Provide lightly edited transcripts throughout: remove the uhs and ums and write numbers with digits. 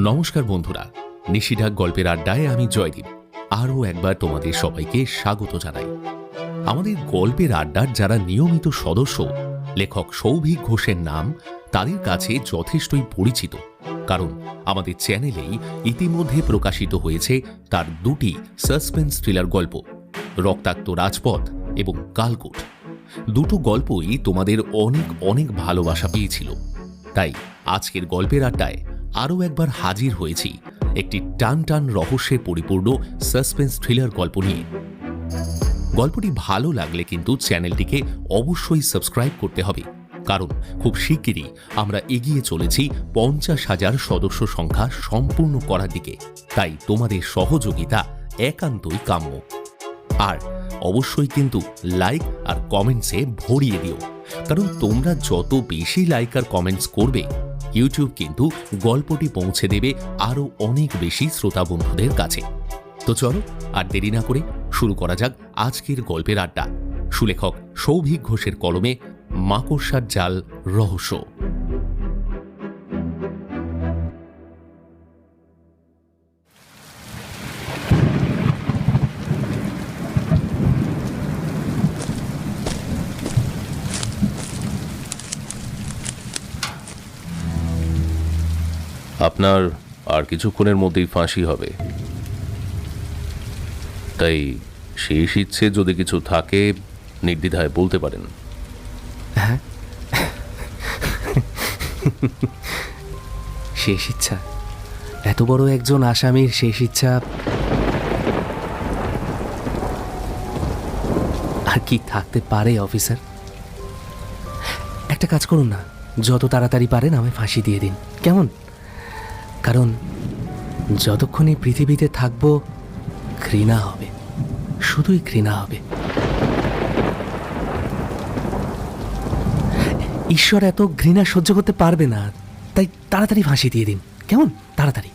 নমস্কার বন্ধুরা, নিশিঢাক গল্পের আড্ডায় আমি জয়দীপ আরও একবার তোমাদের সবাইকে স্বাগত জানাই। আমাদের গল্পের আড্ডার যারা নিয়মিত সদস্য, লেখক সৌভিক ঘোষের নাম তাদের কাছে যথেষ্টই পরিচিত, কারণ আমাদের চ্যানেলেই ইতিমধ্যে প্রকাশিত হয়েছে তার দুটি সাসপেন্স থ্রিলার গল্প, রক্তাক্ত রাজপথ এবং কালকোট। দুটো গল্পই তোমাদের অনেক অনেক ভালোবাসা পেয়েছিল। তাই আজকের গল্পের আড্ডায় আরও একবার হাজির হয়েছি একটি টান টান রহস্যে পরিপূর্ণ সাসপেন্স থ্রিলার গল্প নিয়ে। গল্পটি ভালো লাগলে কিন্তু চ্যানেলটিকে অবশ্যই সাবস্ক্রাইব করতে হবে, কারণ খুব শিগগিরই আমরা এগিয়ে চলেছি 50,000 সদস্য সংখ্যা সম্পূর্ণ করার দিকে। তাই তোমাদের সহযোগিতা একান্তই কাম্য। আর অবশ্যই কিন্তু লাইক আর কমেন্টসে ভরিয়ে দিও, কারণ তোমরা যত বেশি লাইক আর কমেন্টস করবে, ইউটিউব কিন্তু গল্পটি পৌঁছে দেবে আরও অনেক বেশি শ্রোতা বন্ধুদের কাছে। তো চলো আর দেরি না করে শুরু করা যাক আজকের গল্পের আড্ডা। সুলেখক সৌভিক ঘোষের কলমে মাকড়সার জাল রহস্য। আপনার আর কিছুক্ষণের মধ্যেই ফাঁসি হবে, তাই শেষ ইচ্ছে যদি কিছু থাকে নির্দ্বিধায় বলতে পারেন। হ্যাঁ, শেষ ইচ্ছা? এত বড় একজন আসামির শেষ ইচ্ছা আর কি থাকতে পারে অফিসার? একটা কাজ করুন না, যত তাড়াতাড়ি পারেন আমায় ফাঁসি দিয়ে দিন, কেমন? কারণ যতক্ষণ এই পৃথিবীতে থাকবো ঘৃণা হবে, শুধুই ঘৃণা হবে। ঈশ্বর এত ঘৃণা সহ্য করতে পারবে না, তাই তাড়াতাড়ি ফাঁসি দিয়ে দিন, কেমন? তাড়াতাড়ি।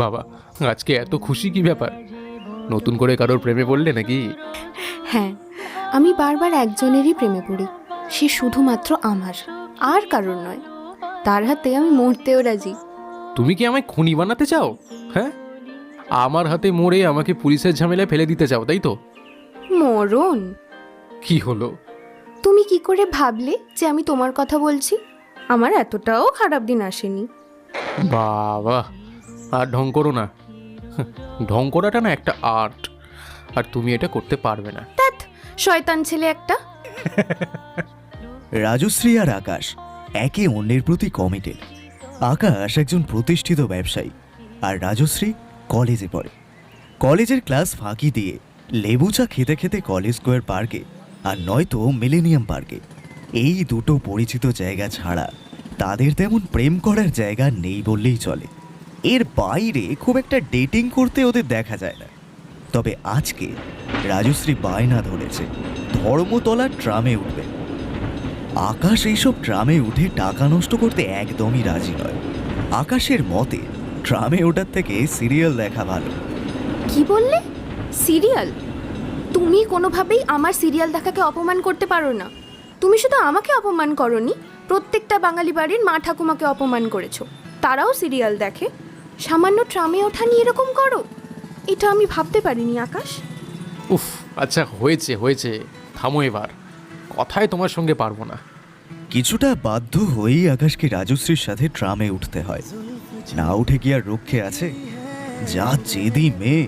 বাবা, আজকে এত খুশি কি ব্যাপার? নতুন করে কারোর প্রেমে পড়লে নাকি? হ্যাঁ, আমি বারবার একজনেরই প্রেমে পড়ি, সে শুধুমাত্র আমার, আর কারোর নয়। তার হাতে আমি মরতেও রাজি। তুমি কি আমায় খুনি বানাতে চাও? হ্যাঁ, আমার হাতে মরে আমাকে পুলিশের ঝামেলায় ফেলে দিতে চাও, তাই তো? মরণ? কি হলো? তুমি কি করে ভাবলে যে আমি তোমার কথা বলছি? আমার এতটাও খারাপ দিন আসেনি। বাবা, আর ঢং করো না। ঢং করাটা না একটা আর্ট, আর তুমি এটা করতে পারবে না। ধ্যাৎ, শয়তান ছেলে একটা। রাজশ্রী আর আকাশ একে অন্যের প্রতি কমিটেড। আকাশ একজন প্রতিষ্ঠিত ব্যবসায়ী, আর রাজশ্রী কলেজে পড়ে। কলেজের ক্লাস ফাঁকি দিয়ে লেবু চা খেতে খেতে কলেজ স্কোয়ার পার্কে, আর নয়তো মিলেনিয়াম পার্কে। এই দুটো পরিচিত জায়গা ছাড়া তাদের তেমন প্রেম করার জায়গা নেই বললেই চলে। এর বাইরে খুব একটা ডেটিং করতে ওদের দেখা যায় না। তবে আজকে রাজশ্রী বায়না ধরেছে ধর্মতলার ট্রামে উঠবে। আকাশ এইসব ট্রামে উঠে টাকা নষ্ট করতে একদমই রাজি নয়। আকাশের মতে ট্রামে ওঠার থেকে সিরিয়াল দেখা ভালো। কি বললে? সিরিয়াল? তুমি কোনোভাবেই আমার সিরিয়াল দেখাকে অপমান করতে পারো না। তুমি শুধু আমাকে অপমান করনি, প্রত্যেকটা বাঙালি বাড়ির মা ঠাকুমাকে অপমান করেছো। তারাও সিরিয়াল দেখে, সামান্য ট্রামে ওঠা নিয়ে এরকম করো? এটা আমি ভাবতে পারিনি আকাশ। উফ, আচ্ছা হয়েছে হয়েছে, থামো এবার। কথায় তোমার সঙ্গে পারবো না। কিছুটা বাধ্য হয়েই আকাশকে রাজশ্রীর সাথে ট্রামে উঠতে হয়। না উঠে কি আর রক্ষে আছে? যা জেদি মেয়ে,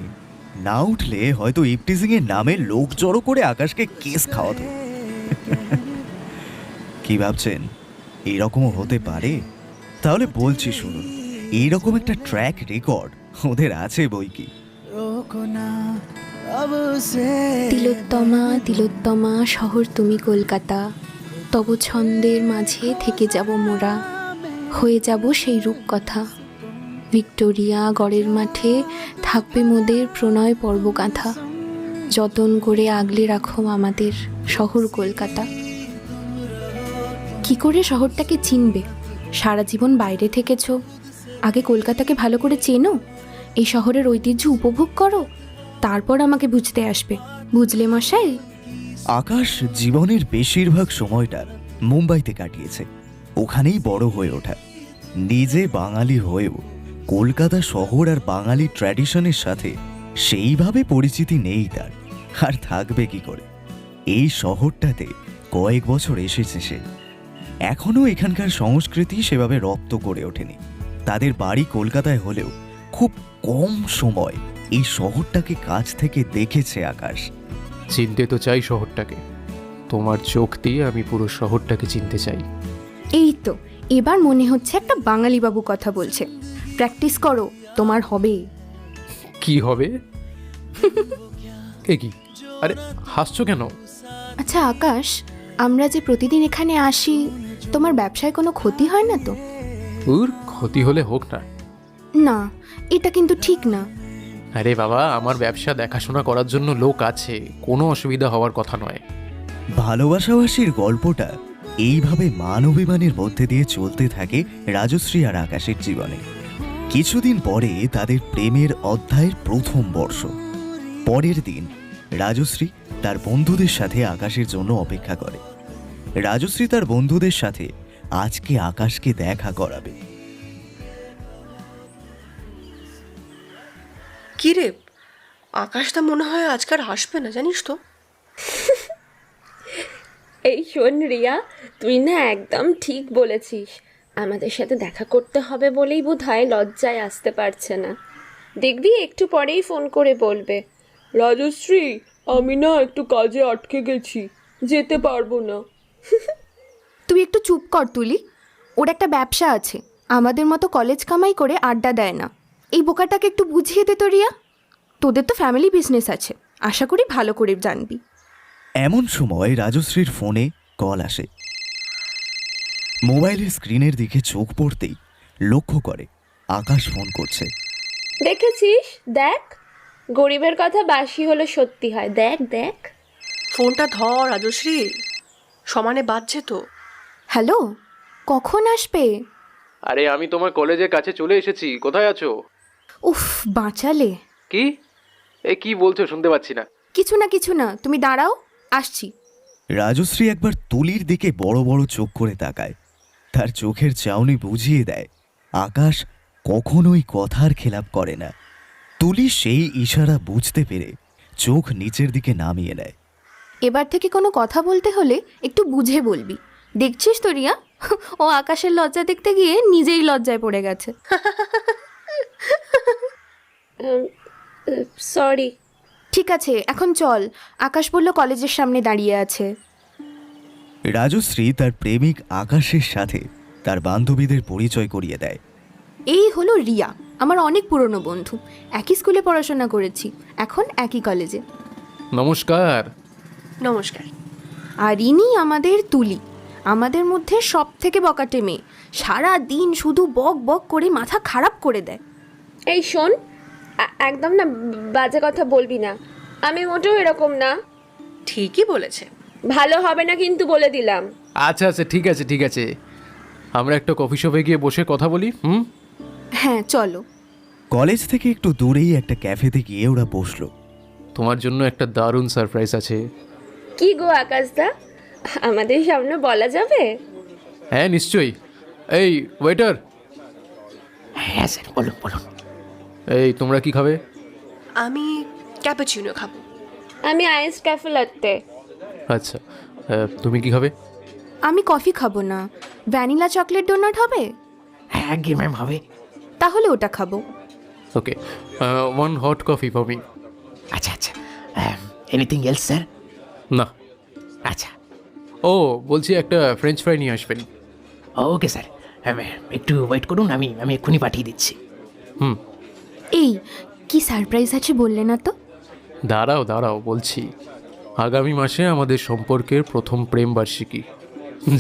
না উঠলে হয়তো ইপটিজিং এর নামে লোক জড়ো করে আকাশকে কেস খাওয়াতো। কি ভাবছেন এইরকমও হতে পারে? তাহলে বলছি শুনুন, এইরকম একটা ট্র্যাক রেকর্ড ওদের আছে বই কি। তিলোত্তমা তিলোত্তমা শহর তুমি কলকাতা, তব ছন্দের মাঝে থেকে যাব মোরা, হয়ে যাব সেই রূপকথা। ভিক্টোরিয়া গড়ের মাঠে থাকবে মোদের প্রণয় পর্বগাথা, যতন করে আগলে রাখো আমাদের শহর কলকাতা। কি করে শহরটাকে চিনবে? সারা জীবন বাইরে থেকেছো, আগে কলকাতাকে ভালো করে চেনো, এই শহরের ঐতিহ্য উপভোগ করো, তারপর আমাকে বুঝতে আসবে, বুঝলে মশাই? আকাশ জীবনের বেশিরভাগ সময়টা মুম্বাইতে কাটিয়েছে, ওখানেই বড় হয়ে ওঠা। নিজে বাঙালি হয়েও কলকাতা শহর আর বাঙালি ট্র্যাডিশনের সাথে সেইভাবে পরিচিতি নেই তার, আর থাকবে কি করে? এই শহরটাতে কয়েক বছর এসেছে সে, এখনও এখানকার সংস্কৃতি সেভাবে রপ্ত করে ওঠেনি। তাদের বাড়ি কলকাতায় হলেও খুব কম সময় এই শহরটাকে কাছ থেকে দেখেছে আকাশ। চিনতে তো চাই শহরটাকে, তোমার চোখ দিয়ে আমি পুরো শহরটাকে চিনতে চাই। এই তো এবার মনে হচ্ছে একটা বাঙালি বাবু কথা বলছে। প্র্যাকটিস করো, তোমার হবে। কি হবে? এ কি? আরে হাসছো কেন? আচ্ছা আকাশ, আমরা যে প্রতিদিন এখানে আসি, তোমার ব্যবসায় কোনো ক্ষতি হয় না তো? ওর ক্ষতি হলে হোক না। না, এটা কিন্তু ঠিক না। আরে বাবা, আমার ব্যবসা দেখাশোনা করার জন্য লোক আছে, কোনো অসুবিধা হওয়ার কথা নয়। ভালোবাসাবাসীর গল্পটা এইভাবে মান অভিমানের মধ্যে দিয়ে চলতে থাকে রাজশ্রী আর আকাশের জীবনে। কিছুদিন পরে তাদের প্রেমের অধ্যায়ের প্রথম বর্ষ। পরের দিন রাজশ্রী তার বন্ধুদের সাথে আকাশের জন্য অপেক্ষা করে। রাজশ্রী তার বন্ধুদের সাথে আজকে আকাশকে দেখা করাবে। কি রে, আকাশটা মনে হয় আজকাল আসবে না, জানিস তো? এই শোন রিয়া, তুই না একদম ঠিক বলেছিস। আমাদের সাথে দেখা করতে হবে বলেই বোধহয় লজ্জায় আসতে পারছে না। দেখবি একটু পরেই ফোন করে বলবে, রাজশ্রী আমি না একটু কাজে আটকে গেছি, যেতে পারবো না। তুই একটু চুপ কর তুলি, ওর একটা ব্যবসা আছে, আমাদের মতো কলেজ কামাই করে আড্ডা দেয় না। এই বোকাটাকে একটু বুঝিয়ে দে তো রিয়া, তোদের তো ফ্যামিলি বিজনেস আছে, আশা করি ভালো করে জানবি। এমন সময় রাজশ্রীর ফোনে কল আসে। মোবাইলের স্ক্রিনের দিকে চোখ পড়তেই লক্ষ্য করে আকাশ ফোন করছে। দেখেছিস, দেখ, গরিবের কথা বাসি হলে সত্যি হয়। দেখ দেখ। ফোনটা ধর রাজশ্রী, সমানে বাজছে তো। হ্যালো, কখন আসবে? আরে আমি তোমার কলেজের কাছে চলে এসেছি, কোথায় আছো? উফ, বাঁচালে। কি? এ কি বলছো, শুনতে পাচ্ছি না। কিছু না, তুমি দাঁড়াও, আসছি। রাজশ্রী একবার তুলির দিকে বড় বড় চোখ করে তাকায়। তার চোখের চাউনি বুঝিয়ে দেয় আকাশ কখনোই কথার খেলাপ করে না। তুলি সেই ইশারা বুঝতে পেরে চোখ নিচের দিকে নামিয়ে নেয়। এবার থেকে কোনো কথা বলতে হলে একটু বুঝে বলবি। দেখছিস তো রিয়া, ও আকাশের লজ্জা দেখতে গিয়ে নিজেই লজ্জায় পড়ে গেছে। সরি। ঠিক আছে, এখন চল, আকাশ বলল কলেজের সামনে দাঁড়িয়ে আছে। রাজশ্রী তার প্রেমিক আকাশের সাথে তার বান্ধবীদের পরিচয় করিয়ে দেয়। এই হলো রিয়া, আমার অনেক পুরনো বন্ধু, একই স্কুলে পড়াশোনা করেছি, এখন একই কলেজে। নমস্কার। নমস্কার। আর ইনি আমাদের তুলি, আমাদের মধ্যে সব থেকে বকাটে মেয়ে, সারা দিন শুধু বক বক করে মাথা খারাপ করে দেয়। এই শোন, একদম না বাজে কথা বলবি না, আমি মোটেও এরকম না। ঠিকই বলেছে। ভালো হবে না কিন্তু, বলে দিলাম। আচ্ছা আচ্ছা, ঠিক আছে ঠিক আছে, আমরা একটা কফি শপে গিয়ে বসে কথা বলি। হ্যাঁ চলো। কলেজ থেকে একটু দূরেই একটা ক্যাফেতে গিয়ে ওরা বসলো। তোমার জন্য একটা দারুণ সারপ্রাইজ আছে। কি গো আকাশদা, আমাদের সামনে বলা যাবে? হ্যাঁ নিশ্চয়ই। এই ওয়েটার। হ্যাঁ স্যার, বলুন বলুন। এই তোমরা কি খাবে? আমি ক্যাপাচিনো খাবো। আমি আইস ক্যাফে লাট্টে। আচ্ছা, তুমি কি খাবে? আমি কফি খাবো না, ভ্যানিলা চকলেট ডোনাট হবে? হ্যাঁ গে ম্যাম, হবে। তাহলে ওটা খাবো। Okay, one hot coffee for me. আচ্ছা আচ্ছা, এনিথিং এলস স্যার? না। আচ্ছা, ও বলছি একটা ফ্রেঞ্চ ফ্রাই নিয়ে আসবেন। ওকে স্যার, একটু ওয়েট করুন, আমি এক্ষুনি পাঠিয়ে দিচ্ছি। এই কি সারপ্রাইজ আছে বললে না তো? দাঁড়াও দাঁড়াও, বলছি। আগামী মাসে আমাদের সম্পর্কের প্রথম প্রেম বার্ষিকী,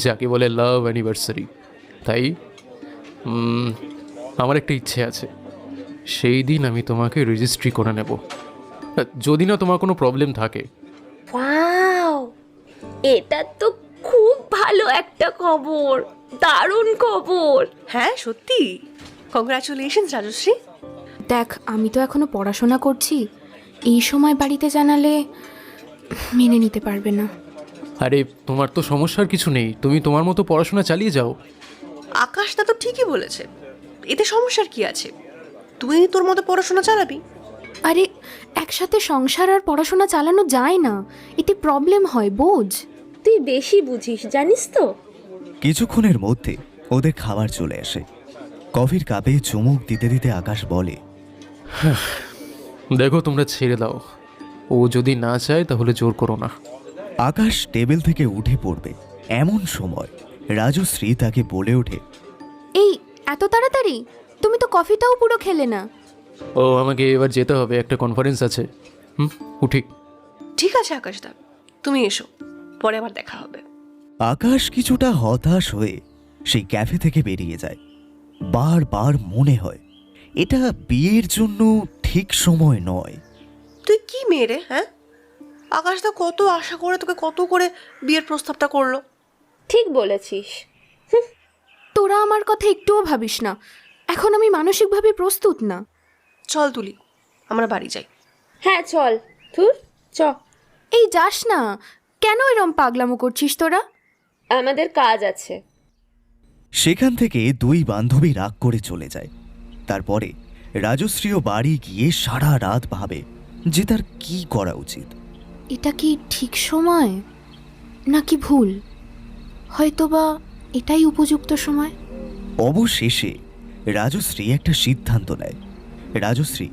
যাকে বলে লাভ অ্যানিভার্সারি। তাই আমার একটা ইচ্ছে আছে। সেই দিন আমি তোমাকে রেজিস্ট্রি করে নেব, যদি না তোমার কোনো প্রবলেম থাকে। ওয়াও, এটা তো খুব ভালো একটা খবর, দারুণ খবর। হ্যাঁ সত্যি, কংগ্রাচুলেশনস রাজশ্রী। দেখ, আমি তো এখনো পড়াশোনা করছি, এই সময় বাড়িতে জানালে মেনে নিতে পারবে না। আরে তোমার তো সমস্যার কিছু নেই, তুমি তোমার মতো পড়াশোনা চালিয়ে যাও। আকাশটা তো ঠিকই বলেছে, এতে সমস্যার কি আছে? তুই তোর মতো পড়াশোনা চালাবি। আরে একসাথে সংসার আর পড়াশোনা চালানো যায় না, এতে প্রবলেম হয়, বোঝ। তুই বেশি বুঝিস জানিস তো। কিছুক্ষণের মধ্যে ওদের খাবার চলে আসে। কফির কাপে চুমুক দিতে দিতে আকাশ বলে, দেখো তোমরা ছেড়ে দাও, ও যদি না চায় তাহলে জোর করো না। আকাশ টেবিল থেকে উঠে পড়বে এমন সময় রাজশ্রী তাকে বলে ওঠে, এই এত তাড়াতাড়ি? তুমি তো কফিটাও পুরো খেলে না। ও আমাকে এবার যেতে হবে, একটা কনফারেন্স আছে। উঠি। ঠিক আছে আকাশদা, তুমি এসো, পরে আবার দেখা হবে। আকাশ কিছুটা হতাশ হয়ে সেই ক্যাফে থেকে বেরিয়ে যায়। বারবার মনে হয় এটা বিয়ের জন্য ঠিক সময় নয়। তুই কি মেয়ে রে, হ্যাঁ? আকাশদা কত আশা করে তোকে কত করে বিয়ের প্রস্তাবটা করলো। ঠিক বলেছিস। তোরা আমার কথা একটুও ভাবিস না, এখন আমি মানসিকভাবে প্রস্তুত না। চল তুলি, আমরা বাড়ি যাই। হ্যাঁ চল, ধুর চ। এই যাস না, কেন এরম পাগলামো করছিস তোরা? আমাদের কাজ আছে। সেখান থেকে দুই বান্ধবী রাগ করে চলে যায়। তারপরে রাজশ্রীও বাড়ি গিয়ে সারা রাত ভাবে যে তার কি করা উচিত। এটা কি ঠিক সময় নাকি ভুল? হয়তোবা এটাই উপযুক্ত সময়। অবশেষে রাজশ্রী একটা সিদ্ধান্ত নেয়। রাজশ্রী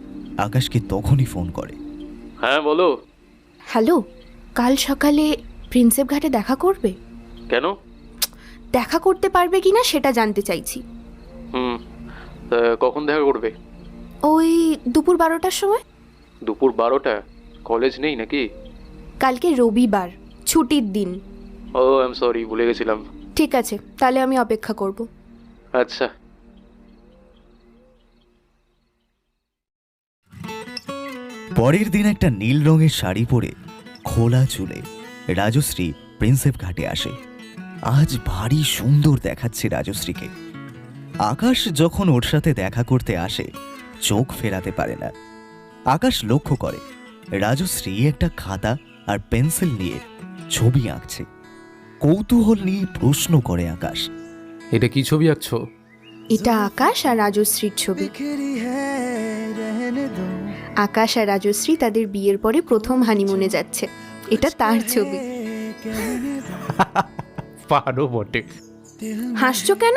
আকাশকে তখনই ফোন করে। হ্যাঁ বলো। হ্যালো, কাল সকালে প্রিন্সেপ ঘাটে দেখা করবে? কেন? দেখা করতে পারবে কিনা সেটা জানতে চাইছি। কখন দেখা করবে? ওই দুপুর 12টার সময়। দুপুর 12টা? কলেজ নেই নাকি? কালকে রবিবার, ছুটির দিন। ও আই এম সরি, ভুলে গেছিলাম। ঠিক আছে, তাহলে আমি অপেক্ষা করব। আচ্ছা। পরের দিন একটা নীল রঙের শাড়ি পরে খোলা চুলে রাজশ্রী প্রিন্সেপ ঘাটে আসে। আজ ভারী সুন্দর দেখাচ্ছে রাজশ্রীকে। আকাশ যখন ওর সাথে দেখা করতে আসে চোখ ফেরাতে পারে না। আকাশ লক্ষ্য করে রাজশ্রী একটা খাতা আর পেন্সিল নিয়ে ছবি আঁকছে। কৌতূহল নিয়ে প্রশ্ন করে আকাশ, এটা কি ছবি আঁকছো? এটা আকাশ আর রাজশ্রীর ছবি। আকাশ আর রাজশ্রী তাদের বিয়ের পরে প্রথম হানিমুনে যাচ্ছে, এটা তার ছবি। পারো বটে। হাসছো কেন?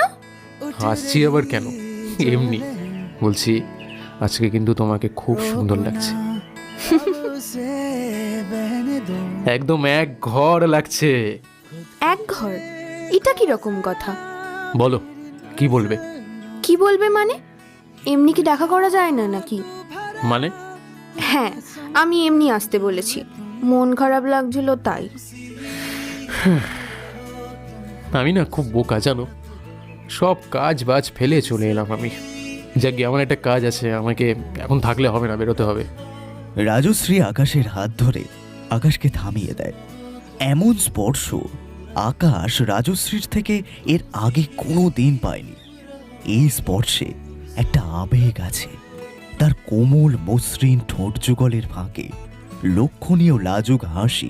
হাসছি আবার কেন, এমনি বলছি আজকে কিন্তু তোমাকে খুব সুন্দর লাগছে। একদম এক ঘর লাগছে। এক ঘর? এটা কি রকম কথা? বলো কি বলবে? কি বলবে মানে? এমনি কি দেখা করা যায় না নাকি? মানে? হ্যাঁ, আমি এমনি আসতে বলেছি, মন খারাপ লাগছিল তাই। আমি না খুব বোকা জানো, সব কাজ বাজ ফেলে চলে এলাম আমি। যাক, আমার একটা কাজ আছে, আমাকে এখন থাকলে হবে না, বেরোতে হবে। রাজশ্রী আকাশের হাত ধরে আকাশকে থামিয়ে দেয়। এমন স্পর্শ আকাশ রাজশ্রীর থেকে এর আগে কোনো দিন পায়নি। এই স্পর্শে একটা আবেগ আছে। তার কোমল মসৃণ ঠোঁট যুগলের ফাঁকে লক্ষণীয় লাজুক হাসি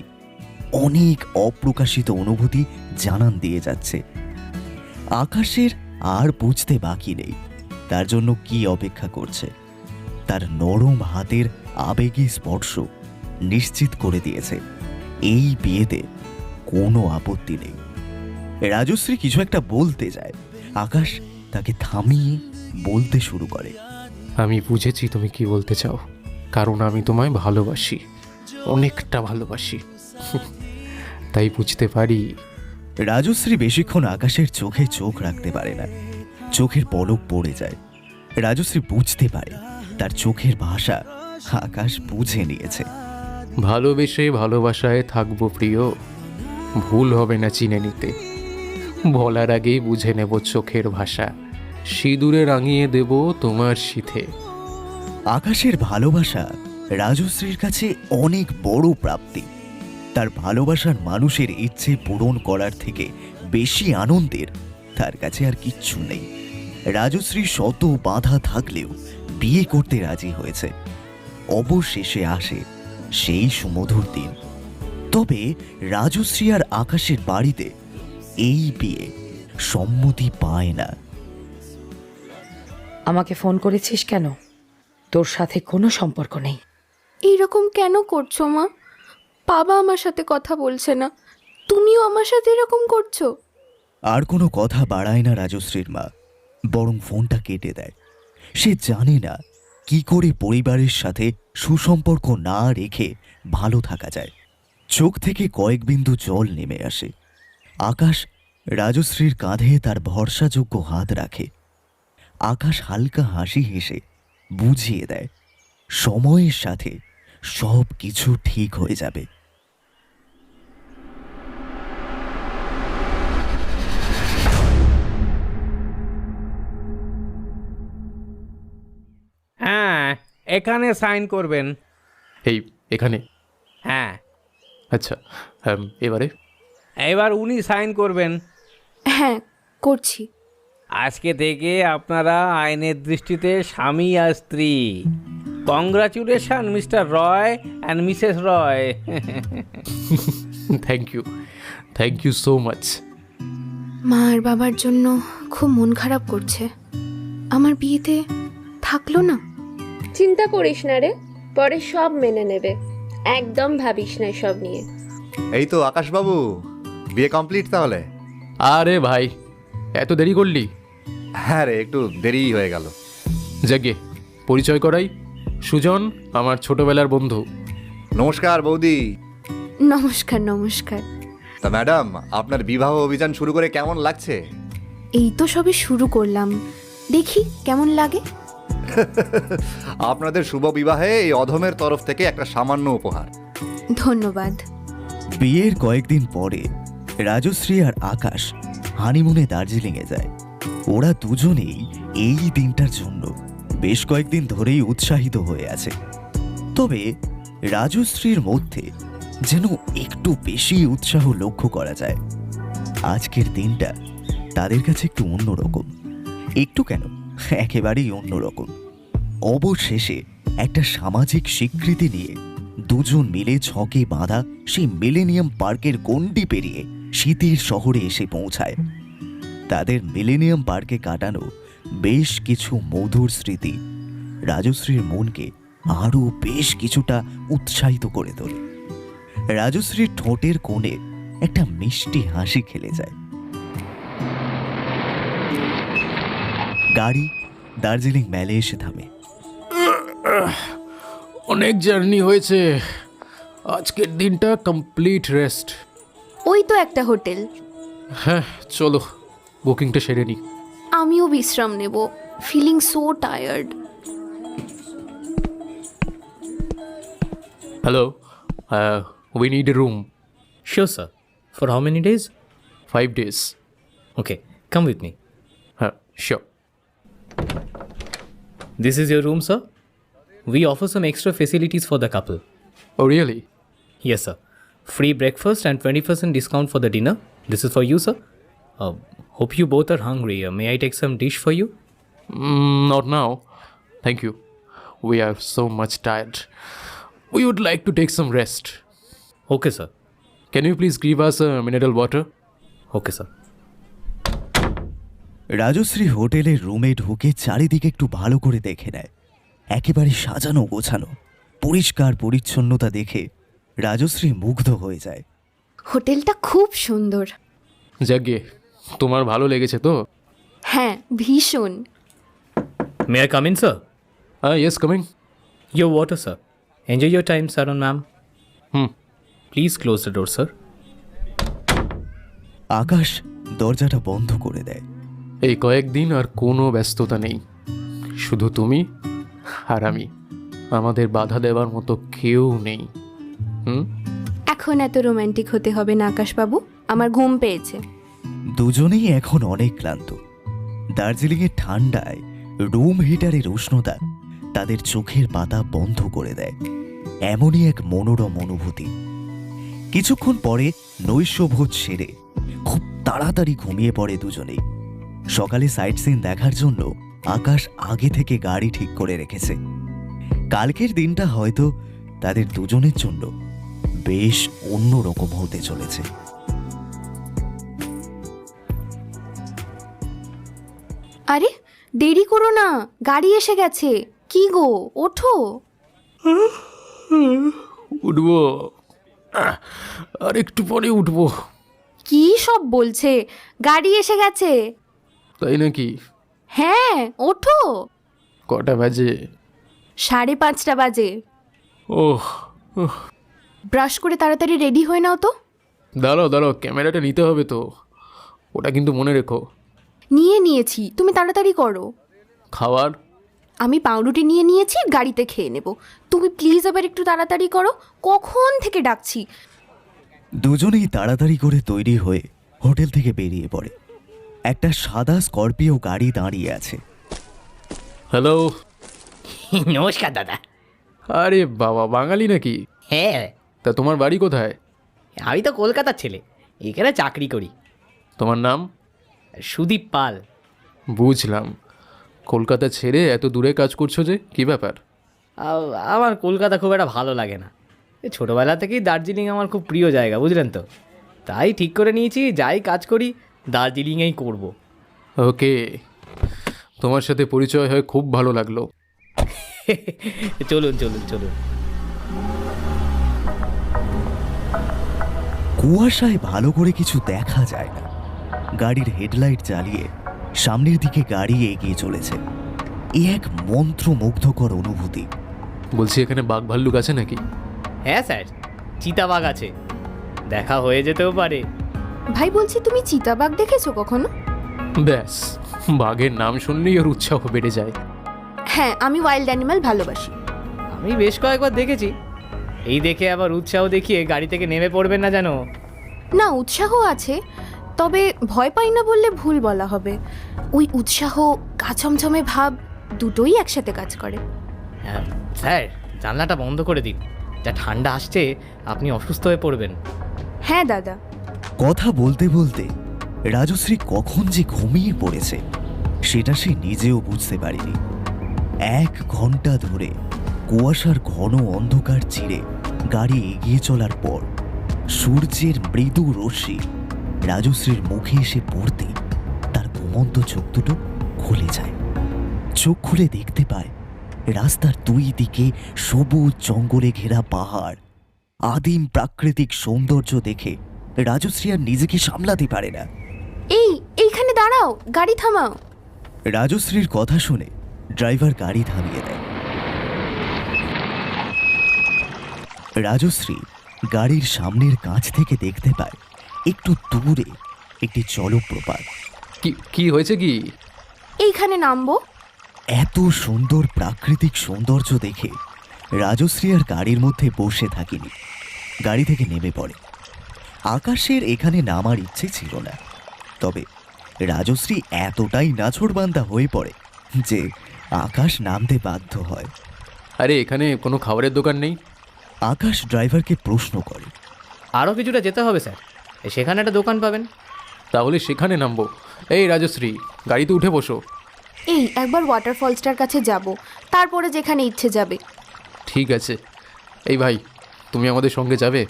অনেক অপ্রকাশিত অনুভূতি জানান দিয়ে যাচ্ছে। আকাশের আর বুঝতে বাকি নেই তার জন্য কি অপেক্ষা করছে। তার নরম হাতের আবেগী স্পর্শ নিশ্চিত করে দিয়েছে এই বিয়েতে কোনো আপত্তি নেই। রাজশ্রী কিছু একটা বলতে যায়, আকাশ তাকে থামিয়ে বলতে শুরু করে, আমি বুঝেছি তুমি কি বলতে চাও, কারণ আমি তোমায় ভালোবাসি, অনেকটা ভালোবাসি, তাই বুঝতে পারি। রাজশ্রী বেশিক্ষণ আকাশের চোখে চোখ রাখতে পারে না। চোখের পলক পড়ে যায়। রাজশ্রী বুঝতে পারে তার চোখের ভাষা আকাশ বুঝে নিয়েছে। ভালোবেসে ভালোবাসায় থাকবো প্রিয়, ভুল হবে না চিনে নিতে। বলার আগেই বুঝে নেব চোখের ভাষা, সিঁদুরে রাঙিয়ে দেব তোমার শীথে। আকাশের ভালোবাসা রাজশ্রীর কাছে অনেক বড় প্রাপ্তি। তার ভালোবাসার মানুষের ইচ্ছে পূরণ করার থেকে বেশি আনন্দের তার কাছে আর কিচ্ছু নেই। রাজশ্রী শত বাধা থাকলেও বিয়ে করতে রাজি হয়েছে। অবশেষে আসে সেই সুমধুর দিন। তবে রাজশ্রী আর আকাশের বাড়িতে এই বিয়ে সম্মতি পায় না। আমাকে ফোন করেছিস কেন? তোর সাথে কোনো সম্পর্ক নেই। এইরকম কেন করছো মা? বাবা আমার সাথে কথা বলছে না, তুমিও আমার সাথে এরকম করছো। আর কোনো কথা বাড়ায় না রাজশ্রীর মা, বরং ফোনটা কেটে দেয়। সে জানে না কি করে পরিবারের সাথে সুসম্পর্ক না রেখে ভালো থাকা যায়। চোখ থেকে কয়েক বিন্দু জল নেমে আসে। আকাশ রাজশ্রীর কাঁধে তার ভরসাযোগ্য হাত রাখে। আকাশ হালকা হাসি হেসে বুঝিয়ে দেয়, সময়ের সাথে সব কিছু ঠিক হয়ে যাবে। হ্যাঁ, এখানে সাইন করবেন। এই এখানে? হ্যাঁ, আচ্ছা, এবারে? এবার উনি সাইন করবেন। হ্যাঁ, করছি। আজকে থেকে আপনারা আইনের দৃষ্টিতে স্বামী আর স্ত্রী। Congratulation mister Roy and Mrs Roy. Thank you so much. মা আর বাবার জন্য খুব মন খারাপ করছে। আমার বিয়েতে থাকলো না। চিন্তা করিস না রে, পরে সব মেনে নেবে। একদম ভাবিস না সব নিয়ে। এই তো আকাশবাবু, বিয়ে কমপ্লিট তাহলে? আরে ভাই, এত দেরি করলি? হ্যাঁ রে, একটু দেরি হয়ে গেল। যাকে পরিচয় করাই, সুজন আমার ছোটবেলার বন্ধু। নমস্কার বৌদি। নমস্কার। নমস্কার। তা ম্যাডাম, আপনার বিবাহ অভিযান শুরু করে কেমন লাগছে? এই তো সবে শুরু করলাম, দেখি কেমন লাগে। আপনাদের শুভ বিবাহে এই অধমের তরফ থেকে একটা সামান্য উপহার। ধন্যবাদ। বিয়ের কয়েকদিন পরে রাজশ্রী আর আকাশ হানিমুনে দার্জিলিংয়ে যায়। ওরা দুজনেই এই দিনটার জন্য বেশ কয়েকদিন ধরেই উৎসাহিত হয়ে আছে। তবে রাজশ্রীর মধ্যে যেন একটু বেশি উৎসাহ লক্ষ্য করা যায়। আজকের দিনটা তাদের কাছে একটু অন্যরকম। একটু কেন, একেবারেই অন্যরকম। অবশেষে একটা সামাজিক স্বীকৃতি নিয়ে দুজন মিলে ছকে বাঁধা সেই মিলেনিয়াম পার্কের গণ্ডি পেরিয়ে শীতের শহরে এসে পৌঁছায়। তাদের মিলেনিয়াম পার্কে কাটানো বেশ কিছু মধুর স্মৃতি রাজশ্রীর মনকে আরও বেশ কিছুটা উৎসাহিত করে তোলে। রাজশ্রীর ঠোঁটের কোণে একটা মিষ্টি হাসি খেলে যায়। গাড়ি দার্জিলিং ম্যালে এসে থামে। অনেক জার্নি হয়েছে, আজকের দিনটা কমপ্লিট রেস্ট। ওই তো একটা হোটেল। হ্যাঁ চলো, বুকিংটা সেরে নিই। আমিও বিশ্রাম নেব, feeling so tired. Hello, we need a room. Sure, sir. For how many days? 5 days. Okay, come with me. হ্যাঁ, sure. This is your room, sir. We offer some extra facilities for the couple. Oh really? Yes, sir. Free breakfast and 20% discount for the dinner. This is for you, sir. Hope you both are hungry. May I take some dish for you? Not now. Thank you. We are so much tired. We would like to take some rest. Okay, sir. Can you please give us a mineral water? Okay, sir. Rajashree হোটেলের রুমে ঢুকে চারিদিকে একটু ভালো করে দেখে নেয়। একেবারে সাজানো গোছানো, পরিষ্কার পরিচ্ছন্নতা দেখে রাজশ্রী মুগ্ধ হয়ে যায়। হোটেলটা খুব সুন্দর। যাকে তোমার ভালো লেগেছে তো? হ্যাঁ, ভীষণ। May I come in, sir? Yes, coming. Your water, sir. Enjoy your time, sir and ma'am. Please close the door, sir. আকাশ দরজাটা বন্ধ করে দেয়। এই কয়েকদিন আর কোনো ব্যস্ততা নেই, শুধু তুমি আর আমি। আমাদের বাধা দেওয়ার মতো কেউ নেই। এখন এত রোমান্টিক হতে হবে না আকাশবাবু, আমার ঘুম পেয়েছে। দুজনেই এখন অনেক ক্লান্ত। দার্জিলিংয়ের ঠান্ডায় রুম হিটারের উষ্ণতা তাদের চোখের পাতা বন্ধ করে দেয়। এমনই এক মনোরম অনুভূতি। কিছুক্ষণ পরে নৈশভোজ সেরে খুব তাড়াতাড়ি ঘুমিয়ে পড়ে দুজনেই। সকালে সাইট সিন দেখার জন্য আকাশ আগে থেকে গাড়ি ঠিক করে রেখেছে। কালকের দিনটা হয়তো তাদের দুজনের জন্য বেশ অন্যরকম হতে চলেছে। আরে দেরি করো না, গাড়ি এসে গেছে। কি গো, ওঠো। উঠবো, আর একটু পরে উঠবো। কি সব বলছে, গাড়ি এসে গেছে। তাই নাকি? হ্যাঁ, ওঠো। কটা বাজে? 5:30 বাজে। ওহ, ব্রাশ করে তাড়াতাড়ি রেডি হয়ে নাও তো। দাঁড়াও, ক্যামেরাটা নিতে হবে তো, ওটা কিন্তু মনে রেখো। নিয়েছি, তুমি তাড়াতাড়ি করো। খাবার? আমি পাউরুটি নিয়েছি, গাড়িতে খেয়ে নেব। তুমি প্লিজ এবার একটু তাড়াতাড়ি করো, কখন থেকে ডাকছি। দুজনেই তাড়াতাড়ি করে তৈরি হয়ে হোটেল থেকে বেরিয়ে পড়ে। একটা সাদা স্করপিও গাড়ি দাঁড়িয়ে আছে। হ্যালো। নমস্কার দাদা। আরে বাবা, বাঙালি নাকি? হ্যাঁ, তা তোমার বাড়ি কোথায়? আমি তো কলকাতার ছেলে, এখানে চাকরি করি। তোমার নাম? সুদীপ পাল। বুঝলাম। কলকাতা ছেড়ে এত দূরে কাজ করছো যে, কি ব্যাপার? আমার কলকাতা খুব একটা ভালো লাগে না। ছোটোবেলা থেকেই দার্জিলিং আমার খুব প্রিয় জায়গা, বুঝলেন তো। তাই ঠিক করে নিয়েছি, যাই কাজ করি দার্জিলিংয়েই করব। ওকে, তোমার সাথে পরিচয় হয়ে খুব ভালো লাগলো। চলুন। কুয়াশায় ভালো করে কিছু দেখা যায় না। গাড়ির হেডলাইট জ্বালিয়ে সামনের দিকে গাড়ি এগিয়ে চলেছে। এ এক মন্ত্রমুগ্ধকর অনুভূতি। বলছি, এখানে বাঘ ভাল্লুক আছে নাকি? হ্যাঁ স্যার, চিতাবাঘ আছে, দেখা হয়ে যেতেও পারে। ভাই বলছি, তুমি চিতাবাঘ দেখেছো কখনো? ব্যাস, বাঘের নাম শুনলেই ওর উৎসাহ বেড়ে যায়। হ্যাঁ, আমি ওয়াইল্ড অ্যানিমাল ভালোবাসি। আমি বেশ কয়েকবার দেখেছি। এই দেখে আবার উৎসাহ দেখিয়ে গাড়ি থেকে নেমে পড়বেন না যেন। না, উৎসাহ আছে, তবে ভয় পাই না বললে ভুল বলা হবে। ওই উৎসাহ, কাছমছমে ভাব, দুটোই একসাথে কাজ করে। হ্যাঁ স্যার, জানলাটা বন্ধ করে দিন, যা ঠান্ডা আসছে আপনি অসুস্থ হয়ে পড়বেন। হ্যাঁ দাদা। কথা বলতে বলতে রাজশ্রী কখন যে ঘুমিয়ে পড়েছে সেটা সে নিজেও বুঝতে পারেনি। 1 ঘন্টা ধরে কুয়াশার ঘন অন্ধকার চিরে গাড়ি এগিয়ে চলার পর সূর্যের মৃদু রশ্মি রাজশ্রীর মুখে এসে পড়তে তার ঘুমন্ত চোখ দুটো খুলে যায়। চোখ খুলে দেখতে পায় রাস্তার 2 দিকে সবুজ জঙ্গলে ঘেরা পাহাড়। আদিম প্রাকৃতিক সৌন্দর্য দেখে রাজশ্রী আর নিজেকে সামলাতে পারে না। এইখানে দাঁড়াও, গাড়ি থামাও। রাজশ্রীর কথা শুনে ড্রাইভার গাড়ি থামিয়ে দেয়। রাজশ্রী গাড়ির সামনের কাঁচ থেকে দেখতে পায় একটু দূরে একটি জলপ্রপাত। কি হয়েছে কি? এইখানে নামবো। এত সুন্দর প্রাকৃতিক সৌন্দর্য দেখে রাজশ্রী আর গাড়ির মধ্যে বসে থাকেনি, গাড়ি থেকে নেমে পড়ে। আকাশের এখানে নামার ইচ্ছে ছিল না, তবে রাজশ্রী এতটাই নাছোড়বান্দা হয়ে পড়ে যে আকাশ নামতে বাধ্য হয়। আরে, এখানে কোনো খাবারের দোকান নেই? আকাশ ড্রাইভারকে প্রশ্ন করে। আরও কিছুটা যেতে হবে স্যার, সেখানে একটা দোকান পাবেন। তাহলে সেখানে নামবো। এই রাজশ্রী, গাড়িতে উঠে বসো। একবার ওয়াটারফলসটার কাছে যাব, তারপরে যেখানে ইচ্ছে যাবে। ঠিক আছে। এই ভাই, তুমি আমাদের সঙ্গে যাবে?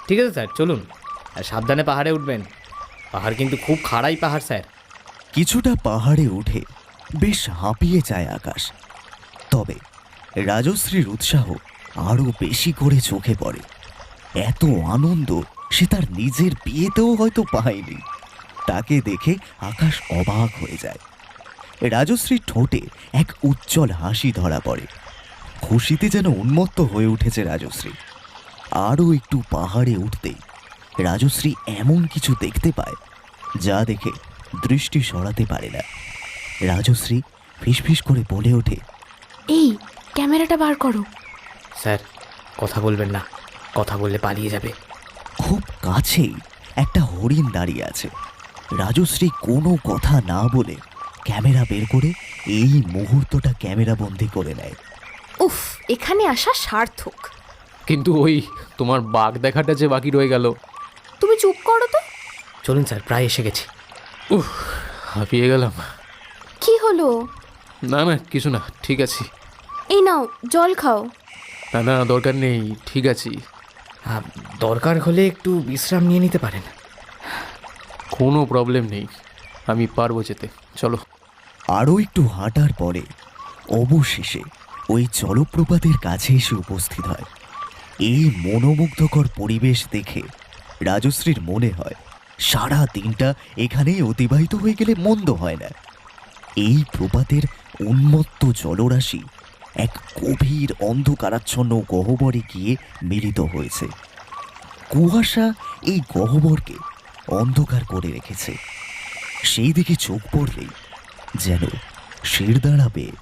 ঠিক আছে স্যার, চলুন। আর সাবধানে পাহাড়ে উঠবেন, পাহাড় কিন্তু খুব খাড়াই পাহাড় স্যার। কিছুটা পাহাড়ে উঠে বেশ হাঁপিয়ে যায় আকাশ, তবে রাজশ্রীর উৎসাহ আরো বেশি করে চোখে পড়ে। এত আনন্দ সে তার নিজের বিয়েতেও হয়তো পায়নি। তাকে দেখে আকাশ অবাক হয়ে যায়। রাজশ্রীর ঠোঁটে এক উজ্জ্বল হাসি ধরা পড়ে। খুশিতে যেন উন্মত্ত হয়ে উঠেছে রাজশ্রী। আরও একটু পাহাড়ে উঠতেই রাজশ্রী এমন কিছু দেখতে পায় যা দেখে দৃষ্টি সরাতে পারে না। রাজশ্রী ফিসফিস করে বলে ওঠে, ক্যামেরাটা বার করো। স্যার, কথা বলবেন না, কথা বললে পালিয়ে যাবে। খুব কাছেই একটা হরিণ দাঁড়িয়ে আছে। রাজশ্রী কোনো কথা না বলে ক্যামেরা বের করে এই মুহূর্তটা ক্যামেরা বন্দি করে নেয়। উফ, এখানে আসা সার্থক। কিন্তু ওই তোমার বাঘ দেখাটা যে বাকি রয়ে গেল। তুমি চুপ করো তো। চলুন স্যার, প্রায় এসে গেছি। উফ, হাঁপিয়ে গেলাম। কি হলো? না না, কিছু না, ঠিক আছি। এই নাও, জল খাও। না না, দরকার নেই, ঠিক আছি। দরকার হলে একটু বিশ্রাম নিয়ে নিতে পারেন। কোনো প্রবলেম নেই, আমি পারবো যেতে, চলো। আরও একটু হাঁটার পরে অবশেষে ওই জলপ্রপাতের কাছে এসে উপস্থিত হয়। এই মনোমুগ্ধকর পরিবেশ দেখে রাজশ্রীর মনে হয় সারা দিনটা এখানেই অতিবাহিত হয়ে গেলে মন্দ হয় না। এই প্রপাতের উন্মত্ত জলরাশি এক গভীর অন্ধকারাচ্ছন্ন গহ্বরে গিয়ে মিলিত হয়েছে। কুয়াশা এই গহ্বরকে অন্ধকার করে রেখেছে। সেই দিকে চোখ পড়লেই যেন শিরদাঁড়া বেয়ে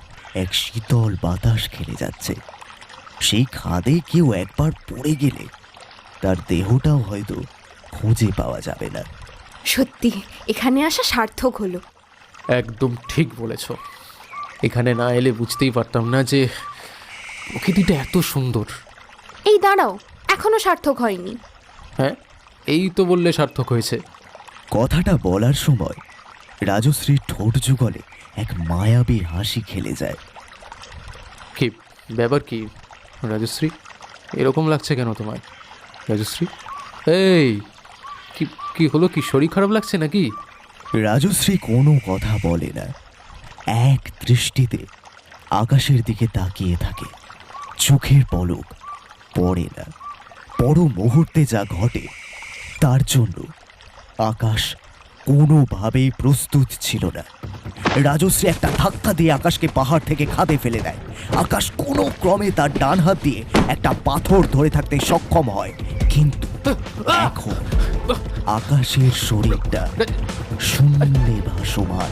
এক শীতল বাতাস খেলে যাচ্ছে। সেই খাদে কেউ একবার পড়ে গেলে তার দেহটাও হয়তো খুঁজে পাওয়া যাবে না। সত্যি এখানে আসা সার্থক হলো। একদম ঠিক বলেছ। এখানে না এলে বুঝতেই পারতাম না যে প্রকৃতিটা এত সুন্দর। এই দাঁড়াও, এখনো সার্থক হয়নি। হ্যাঁ, এই তো বললে সার্থক হয়েছে। কথাটা বলার সময় রাজশ্রীর ঠোঁট যুগলে এক মায়াবী হাসি খেলে যায়। কি ব্যাপার কি রাজশ্রী, এরকম লাগছে কেন তোমায়? রাজশ্রী, এই কি কি হলো? কি শরীর খারাপ লাগছে নাকি? রাজশ্রী কোনো কথা বলে না, এক দৃষ্টিতে আকাশের দিকে তাকিয়ে থাকে। চোখের পলক পড়ে না। পর মুহূর্তে যা ঘটে তার জন্য আকাশ কোনোভাবেই প্রস্তুত ছিল না। রাজশ্রী একটা ধাক্কা দিয়ে আকাশকে পাহাড় থেকে খাদে ফেলে দেয়। আকাশ কোনো ক্রমে তার ডান হাত দিয়ে একটা পাথর ধরে থাকতে সক্ষম হয়, কিন্তু এখন আকাশের শরীরটা শূন্যে ভাসমান।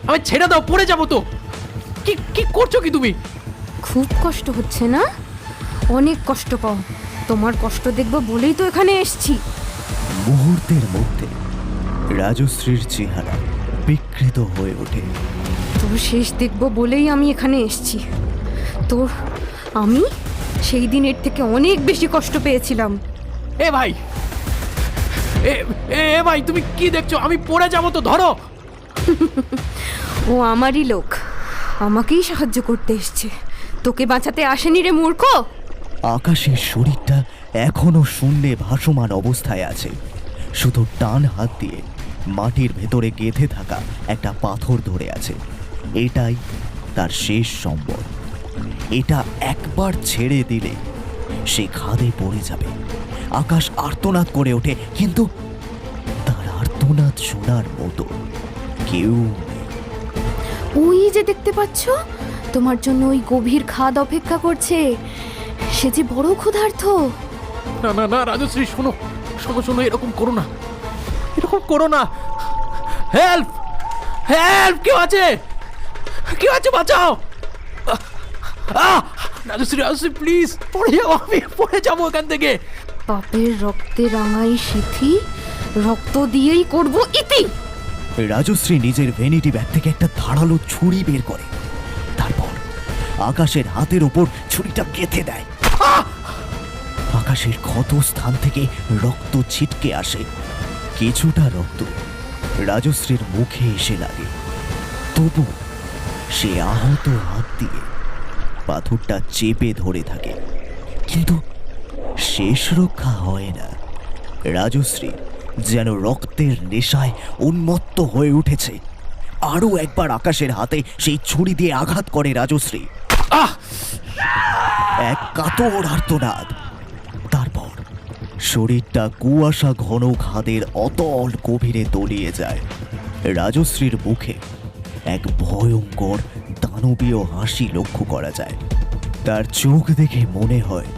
আমি ছেড়ে দাও, পড়ে যাবো তো। কি কি করছো কি তুমি? খুব কষ্ট হচ্ছে না? অনেক কষ্ট পাও। তোমার কষ্ট দেখবো বলেই তো এখানে এসেছি। মুহূর্তের মধ্যে রাজশ্রীর চেহারা বিকৃত হয়ে ওঠে। তোর শেষ দেখবো বলেই আমি এখানে এসেছি। আমি সেই দিনের থেকে অনেক বেশি কষ্ট পেয়েছিলাম। এ ভাই, এ ভাই, তুমি কি দেখছো? আমি পড়ে যাবো তো, ধরো। ও আমারই লোক, আমাকেই সাহায্য করতে এসছে, তোকে বাঁচাতে আসেনি রে মূর্খ। আকাশের শরীরটা এখনো শূন্যে ভাসমান অবস্থায় আছে। শুধু ডান হাত দিয়ে মাটির ভেতরে গেঁথে থাকা একটা পাথর ধরে আছে। এটাই তার শেষ সম্বল। এটা একবার ছেড়ে দিলে সে খাদে পড়ে যাবে। আকাশ আর্তনাদ করে ওঠে, কিন্তু তার আর্তনাদ শোনার মতো কেউ নেই। ওই যে দেখতে পাচ্ছ, তোমার জন্য ওই গভীর খাদ অপেক্ষা করছে। সে যে বড় ক্ষুধার্ত। না না না রাজশ্রী, শোনো শোনো শোনো, এরকম করো না, এরকম করো না। হেল্প হেল্প, কেউ আছে? কেউ আছে? বাঁচাও। রাজশ্রী রাজশ্রী প্লিজ, পড়ে যাবো, আমি পড়ে যাবো এখান থেকে। পাপের রক্তে রাঙাই সিথি, রক্ত দিয়েই করব ইতি। রাজশ্রী নিজের ভ্যানিটি ব্যাগ থেকে একটা ধারালো ছুরি বের করে। তারপর আকাশের হাতের ওপর ছুরিটা গেঁথে দেয়। আকাশের ক্ষত স্থান থেকে রক্ত ছিটকে আসে। কিছুটা রক্ত রাজশ্রীর মুখে এসে লাগে, তবু সে আহত হাত দিয়ে পাথরটা চেপে ধরে থাকে। কিন্তু শেষ রক্ষা হয় না। রাজশ্রী যেন রক্তের নেশায় উন্মত্ত হয়ে উঠেছে। আরো একবার আকাশের হাতে সেই ছুরি দিয়ে আঘাত করে রাজশ্রী। এক কাতর আর্তনাদ। তারপর শরীরটা কুয়াশা ঘন খাদের অতল গভীরে তলিয়ে যায়। রাজশ্রীর মুখে এক ভয়ঙ্কর দানবীয় হাসি লক্ষ্য করা যায়। তার চোখ দেখে মনে হয়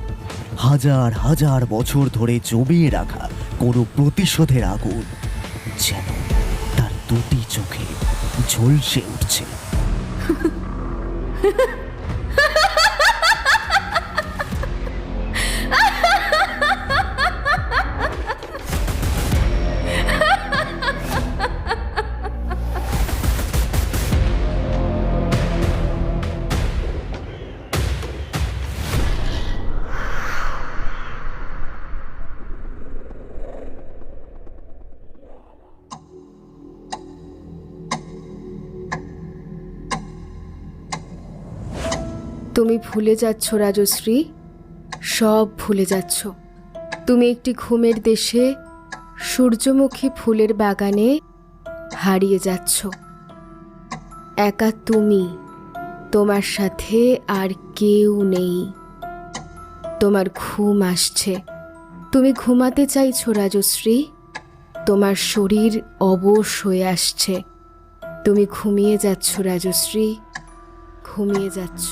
হাজার হাজার বছর ধরে জমিয়ে রাখা কোনো প্রতিশোধের আগুন যেন তার দুটি চোখে ঝলসে উঠছে। তুমি ভুলে যাচ্ছ রাজশ্রী, সব ভুলে যাচ্ছ। তুমি একটি ঘুমের দেশে সূর্যমুখী ফুলের বাগানে হারিয়ে যাচ্ছ। একা তুমি, তোমার সাথে আর কেউ নেই। তোমার ঘুম আসছে, তুমি ঘুমাতে চাইছো রাজশ্রী। তোমার শরীর অবশ হয়ে আসছে, তুমি ঘুমিয়ে যাচ্ছ রাজশ্রী, ঘুমিয়ে যাচ্ছ।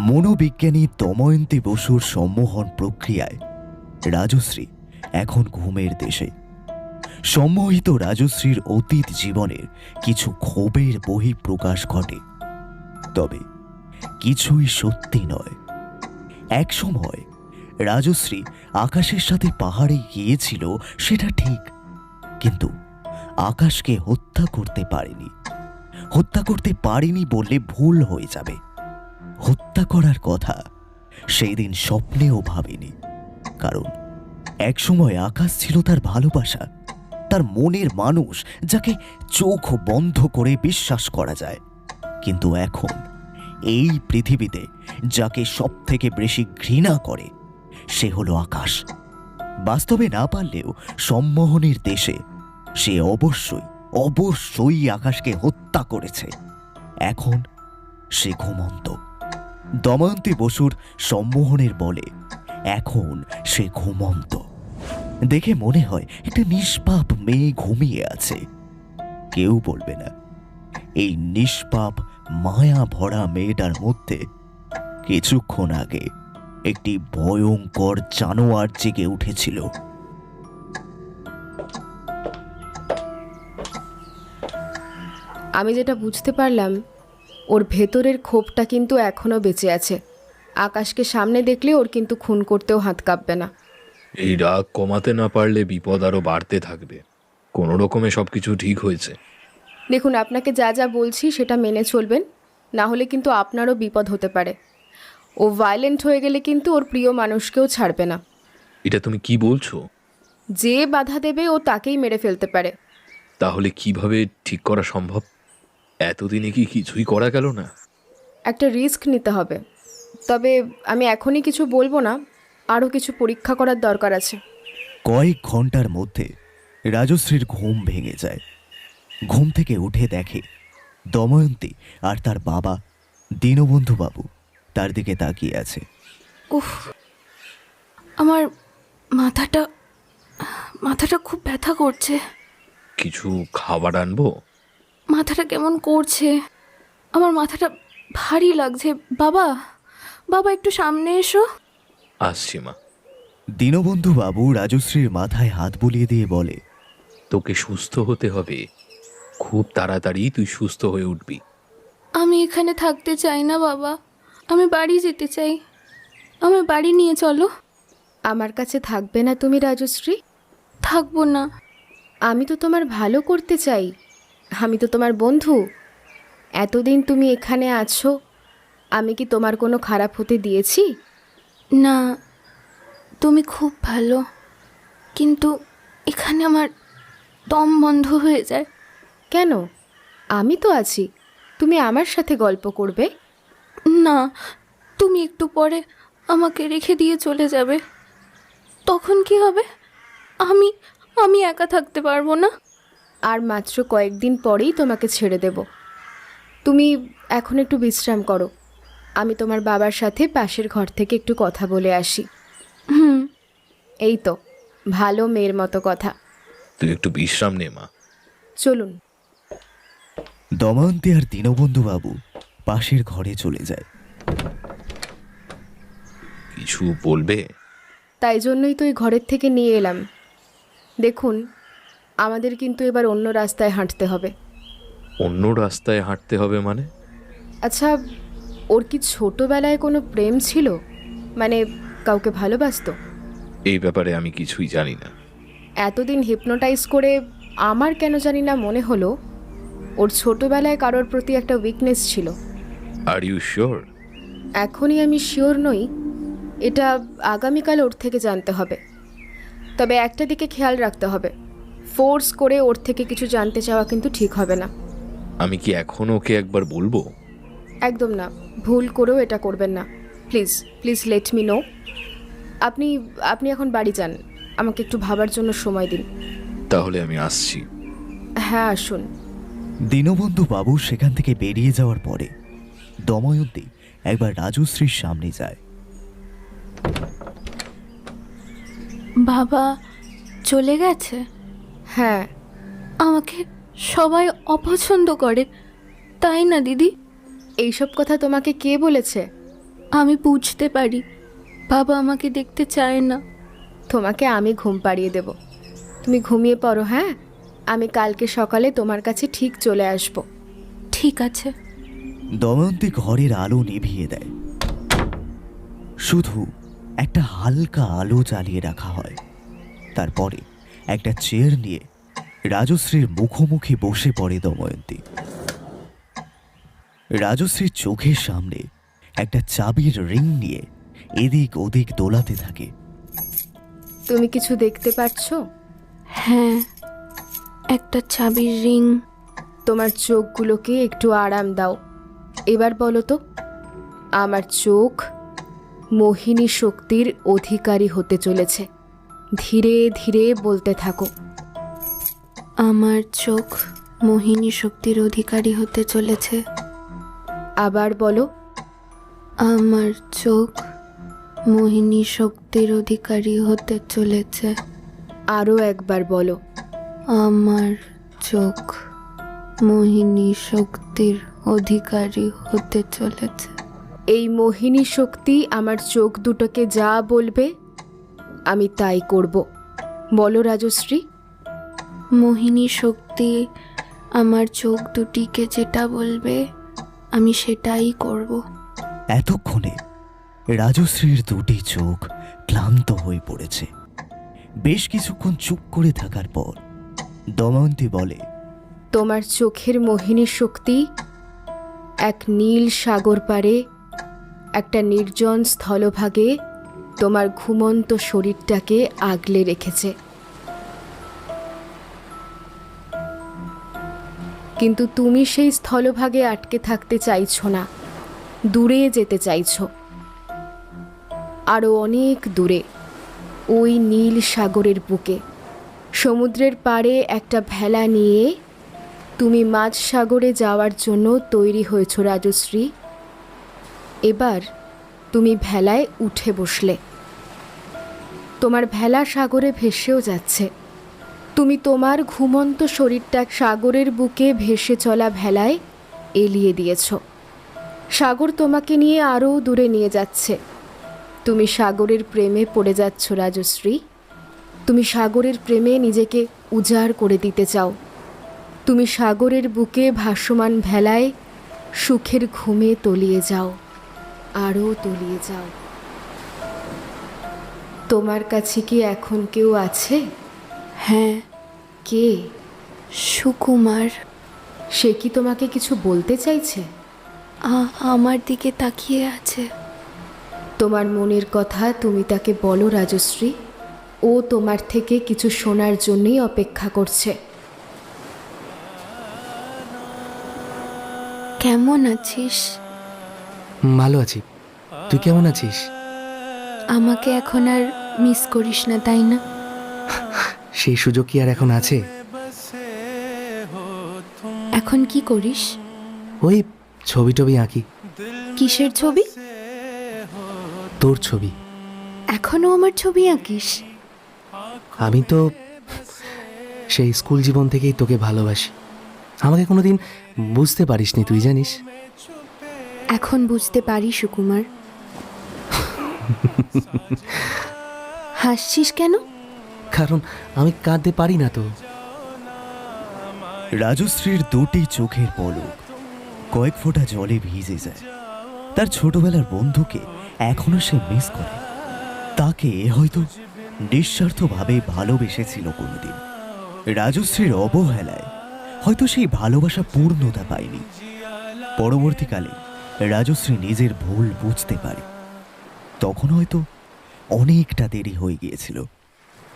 মনোবিজ্ঞানী দময়ন্তী বসুর সম্মোহন প্রক্রিয়ায় রাজশ্রী এখন ঘুমের দেশে। সম্মোহিত রাজশ্রীর অতীত জীবনের কিছু ক্ষোভের বহিঃপ্রকাশ ঘটে। তবে কিছুই সত্যি নয়। এক সময় রাজশ্রী আকাশের সাথে পাহাড়ে গিয়েছিল, সেটা ঠিক, কিন্তু আকাশকে হত্যা করতে পারেনি। হত্যা করতে পারেনি বললে ভুল হয়ে যাবে। হত্যা করার কথা সেই দিন স্বপ্নেও ভাবেনি, কারণ একসময় আকাশ ছিল তার ভালোবাসা, তার মনের মানুষ, যাকে চোখ বন্ধ করে বিশ্বাস করা যায়। কিন্তু এখন এই পৃথিবীতে যাকে সব থেকে বেশি ঘৃণা করে সে হলো আকাশ। বাস্তবে না পারলেও সম্মোহনের দেশে সে অবশ্যই আকাশকে হত্যা করেছে। এখন সে ঘুমন্ত। দময়ন্তী বসুর সম্মোহনের বলে এখন সে ঘুমন্ত। দেখে মনে হয় একটা নিষ্পাপ মেয়ে ঘুমিয়ে আছে। কেউ বলবে না এই নিষ্পাপ মায়া ভরা মেয়েটার মধ্যে কিছুক্ষণ আগে একটি ভয়ঙ্কর জানোয়ার জেগে উঠেছিল। আমি যেটা বুঝতে পারলাম, ওর ভেতরের ক্ষোভটা কিন্তু এখনো বেঁচে আছে। আকাশকে সামনে দেখলে ওর কিন্তু খুন করতেও হাত কাঁপবে না। এই রাগ কমাতে না পারলে বিপদ আরো বাড়তে থাকবে। কোনো রকমে সবকিছু ঠিক হয়েছে। দেখুন, আপনাকে যা যা বলছি সেটা মেনে চলবেন, না হলে কিন্তু আপনারও বিপদ হতে পারে। ও ভায়োলেন্ট হয়ে গেলে কিন্তু ওর প্রিয় মানুষকেও ছাড়বে না। এটা তুমি কি বলছো? যে বাধা দেবে ও তাকেই মেরে ফেলতে পারে। তাহলে কিভাবে ঠিক করা সম্ভব? এতদিনে কি কিছুই করা গেল না? একটা রিস্ক নিতে হবে। তবে আমি এখনই কিছু বলবো না, আরও কিছু পরীক্ষা করার দরকার আছে। কয়েক ঘন্টার মধ্যে রাজশ্রীর ঘুম ভেঙে যায়। ঘুম থেকে উঠে দেখে দময়ন্তী আর তার বাবা দীনবন্ধুবাবু তার দিকে তাকিয়ে আছে। উফ, আমার মাথাটা খুব ব্যথা করছে। কিছু খাবার আনবো? মাথাটা কেমন করছে, আমার মাথাটা ভারী লাগছে। বাবা একটু সামনে এসো। আসছি মা। দীনবন্ধুবাবু রাজশ্রীর মাথায় হাত বুলিয়ে দিয়ে বলে, তোকে সুস্থ হতে হবে, খুব তাড়াতাড়ি তুই সুস্থ হয়ে উঠবি। আমি এখানে থাকতে চাই না বাবা, আমি বাড়ি যেতে চাই। আমি বাড়ি নিয়ে চলো। আমার কাছে থাকবে না তুমি রাজশ্রী? থাকবো না। আমি তো তোমার ভালো করতে চাই, আমি তো তোমার বন্ধু। এতদিন তুমি এখানে আছো, আমি কি তোমার কোনো খারাপ হতে দিয়েছি? না, তুমি খুব ভালো, কিন্তু এখানে আমার দম বন্ধ হয়ে যায়। কেন? আমি তো আছি, তুমি আমার সাথে গল্প করবে। না, তুমি একটু পরে আমাকে রেখে দিয়ে চলে যাবে, তখন কি হবে? আমি একা থাকতে পারবো না। আর মাত্র কয়েকদিন পরেই তোমাকে ছেড়ে দেব। তুমি এখন একটু বিশ্রাম করো, আমি তোমার বাবার সাথে পাশের ঘর থেকে একটু কথা বলে আসি। এই তো ভালো মেয়ের মতো কথা। তুই একটু বিশ্রাম নে মা। চলুন। দময়ন্তী আর দীনবন্ধুবাবু পাশের ঘরে চলে যায়। কিছু বলবে? তাই জন্যই তো এই ঘরের থেকে নিয়ে এলাম। দেখুন, আমাদের কিন্তু এবার অন্য রাস্তায় হাঁটতে হবে। অন্য রাস্তায় হাঁটতে হবে মানে? আচ্ছা, ওর কি ছোটবেলায় কোনো প্রেম ছিল? মানে কাউকে ভালোবাসতো? এই ব্যাপারে আমি কিছুই জানি না। এতদিন হিপনোটাইজ করে আমার কেন জানি না মনে হলো ওর ছোটবেলায় কারোর প্রতি একটা উইকনেস ছিল। Are you sure? এখনই আমি শিওর নই, এটা আগামীকাল ওর থেকে জানতে হবে। তবে একটা দিকে খেয়াল রাখতে হবে, ফোর্স করে ওর থেকে কিছু জানতে চাওয়া কিন্তু ঠিক হবে না। আমি কি এখন ওকে একবার বলবো? একদম না, ভুল করেও এটা করবেন না। Please please let me no. আপনি আপনি এখন বাড়ি যান, আমাকে একটু ভাবার জন্য সময় দিন। তাহলে আমি আসছি। হ্যাঁ আসুন। দীনবন্ধু বাবু সেখান থেকে বেরিয়ে যাওয়ার পরে দময়ন্তী একবার রাজশ্রীর সামনে যায়। বাবা চলে গেছে? হ্যাঁ। আমাকে সবাই অপছন্দ করে, তাই না দিদি? এইসব কথা তোমাকে কে বলেছে? আমি বুঝতে পারি বাবা আমাকে দেখতে চায় না। তোমাকে আমি ঘুম পাড়িয়ে দেব, তুমি ঘুমিয়ে পড়ো। হ্যাঁ, আমি কালকে সকালে তোমার কাছে ঠিক চলে আসব। ঠিক আছে। দময়ন্তী ঘরের আলো নিভিয়ে দেয়, শুধু একটা হালকা আলো জ্বালিয়ে রাখা হয়। তারপরে একটা চেয়ার নিয়ে রাজশ্রীর মুখোমুখি বসে পড়ে দময়ন্তী। রাজশ্রীর চোখের সামনে একটা চাবির রিং নিয়ে এদিক ওদিক দোলাতে থাকে। তুমি কিছু দেখতে পাচ্ছ? হ্যাঁ, একটা চাবির রিং। তোমার চোখগুলোকে একটু আরাম দাও। এবার বলো তো, আমার চোখ মোহিনী শক্তির অধিকারী হতে চলেছে। ধীরে ধীরে বলতে থাকো। আমার চোখ মোহিনী শক্তির অধিকারী হতে চলেছে। আবার বলো, আমার চোখ মোহিনী শক্তির অধিকারী হতে চলেছে। আরও একবার বলো, আমার চোখ মোহিনী শক্তির অধিকারী হতে চলেছে। এই মোহিনী শক্তি আমার চোখ দুটোকে যা বলবে আমি তাই করব। বলো রাজশ্রী। মোহিনী শক্তি আমার চোখ দুটিকে যেটা বলবে আমি সেটাই করব। এতক্ষণে রাজশ্রীর দুটি চোখ ক্লান্ত হয়ে পড়েছে। বেশ কিছুক্ষণ চুপ করে থাকার পর দময়ন্তী বলে, তোমার চোখের মোহিনী শক্তি এক নীল সাগর পারে একটা নির্জন স্থলভাগে তোমার ঘুমন্ত শরীরটাকে আগলে রেখেছে। কিন্তু তুমি সেই স্থলভাগে আটকে থাকতে চাইছো না, দূরে যেতে চাইছো, আরও অনেক দূরে, ওই নীল সাগরের বুকে সমুদ্রের পাড়ে একটা ভেলা নিয়ে তুমি মাঝ সাগরে যাওয়ার জন্য তৈরি হয়েছো রাজশ্রী। এবার তুমি ভেলায় উঠে বসলে। তোমার ভেলা সাগরে ভেসেও যাচ্ছে। তুমি তোমার ঘুমন্ত শরীরটা সাগরের বুকে ভেসে চলা ভেলায় এলিয়ে দিয়েছ। সাগর তোমাকে নিয়ে আরও দূরে নিয়ে যাচ্ছে। তুমি সাগরের প্রেমে পড়ে যাচ্ছ রাজশ্রী। তুমি সাগরের প্রেমে নিজেকে উজাড় করে দিতে চাও। তুমি সাগরের বুকে ভাসমান ভেলায় সুখের ঘুমে তলিয়ে যাও, আরও তলিয়ে যাও। তোমার কাছে কি এখন কেউ আছে? হ্যাঁ। কে? সুকুমার। সে কি তোমাকে কিছু বলতে চাইছে? আমার দিকে তাকিয়ে আছে। তোমার মনের কথা তুমি তাকে বলো রাজশ্রী। ও তোমার থেকে কিছু শোনার জন্যই অপেক্ষা করছে। কেমন আছিস? ভালো আছি, তুই কেমন আছিস? আমাকে এখন আর মিস করিস না, তাই না? সেই সুযোগ কি আর এখন আছে? এখন কি করিস? ওই ছবি টবি আঁকি। কিসের ছবি? তোর ছবি। এখনো আমার ছবি আঁকিস? আমি তো সেই স্কুল জীবন থেকেই তোকে ভালোবাসি। আমাকে কোনোদিন বুঝতে পারিসনি, তুই জানিস। এখন বুঝতে পারি সুকুমার। হাসছিস কেন? কারণ আমি কাঁদতে পারি না তো। রাজশ্রীর দুটি চোখের পলক কয়েক ফোঁটা জলে ভিজে যায়। তার ছোটবেলার বন্ধুকে এখনো সে মিস করে। তাকে হয়তো নিঃস্বার্থভাবে ভালোবেসেছিল কোনোদিন। রাজশ্রীর অবহেলায় হয়তো সেই ভালোবাসা পূর্ণতা পায়নি। পরবর্তীকালে রাজশ্রী নিজের ভুল বুঝতে পারে। তখন হয়তো অনেকটা দেরি হয়ে গিয়েছিল।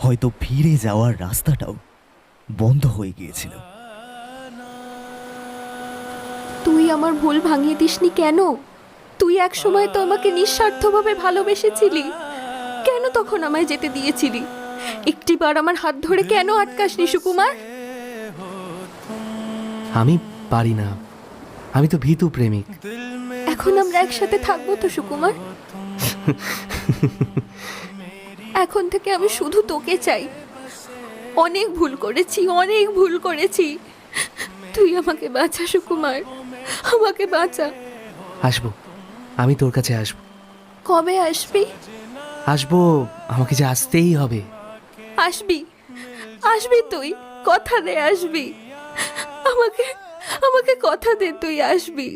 হয়তো ফিরে যাওয়ার রাস্তাটাও বন্ধ হয়ে গিয়েছিল। তুই আমার ভুল ভাঙিয়ে দিসনি কেন? তুই এক সময় তো আমাকে নিঃস্বার্থভাবে ভালোবেসেছিলি, কেন তখন আমায় যেতে দিয়েছিলি? একটিবার আমার হাত ধরে কেন আটকাসনি সুকুমার? আমি পারি না, আমি তো ভীতু প্রেমিক। এখন আমরা একসাথে থাকবো তো সুকুমার? এখন থেকে আমি শুধু তোকে চাই। অনেক ভুল করেছি, অনেক ভুল করেছি। তুই আমাকে বাঁচা সুকুমার, আমাকে বাঁচা। আসবো, আমি তোর কাছে আসবো। কবে আসবি? আসবো, আমাকে যে আসতেই হবে। আসবি, আসবি তুই, কথা দে আসবি। আমাকে আমাকে কথা দে তুই আসবি।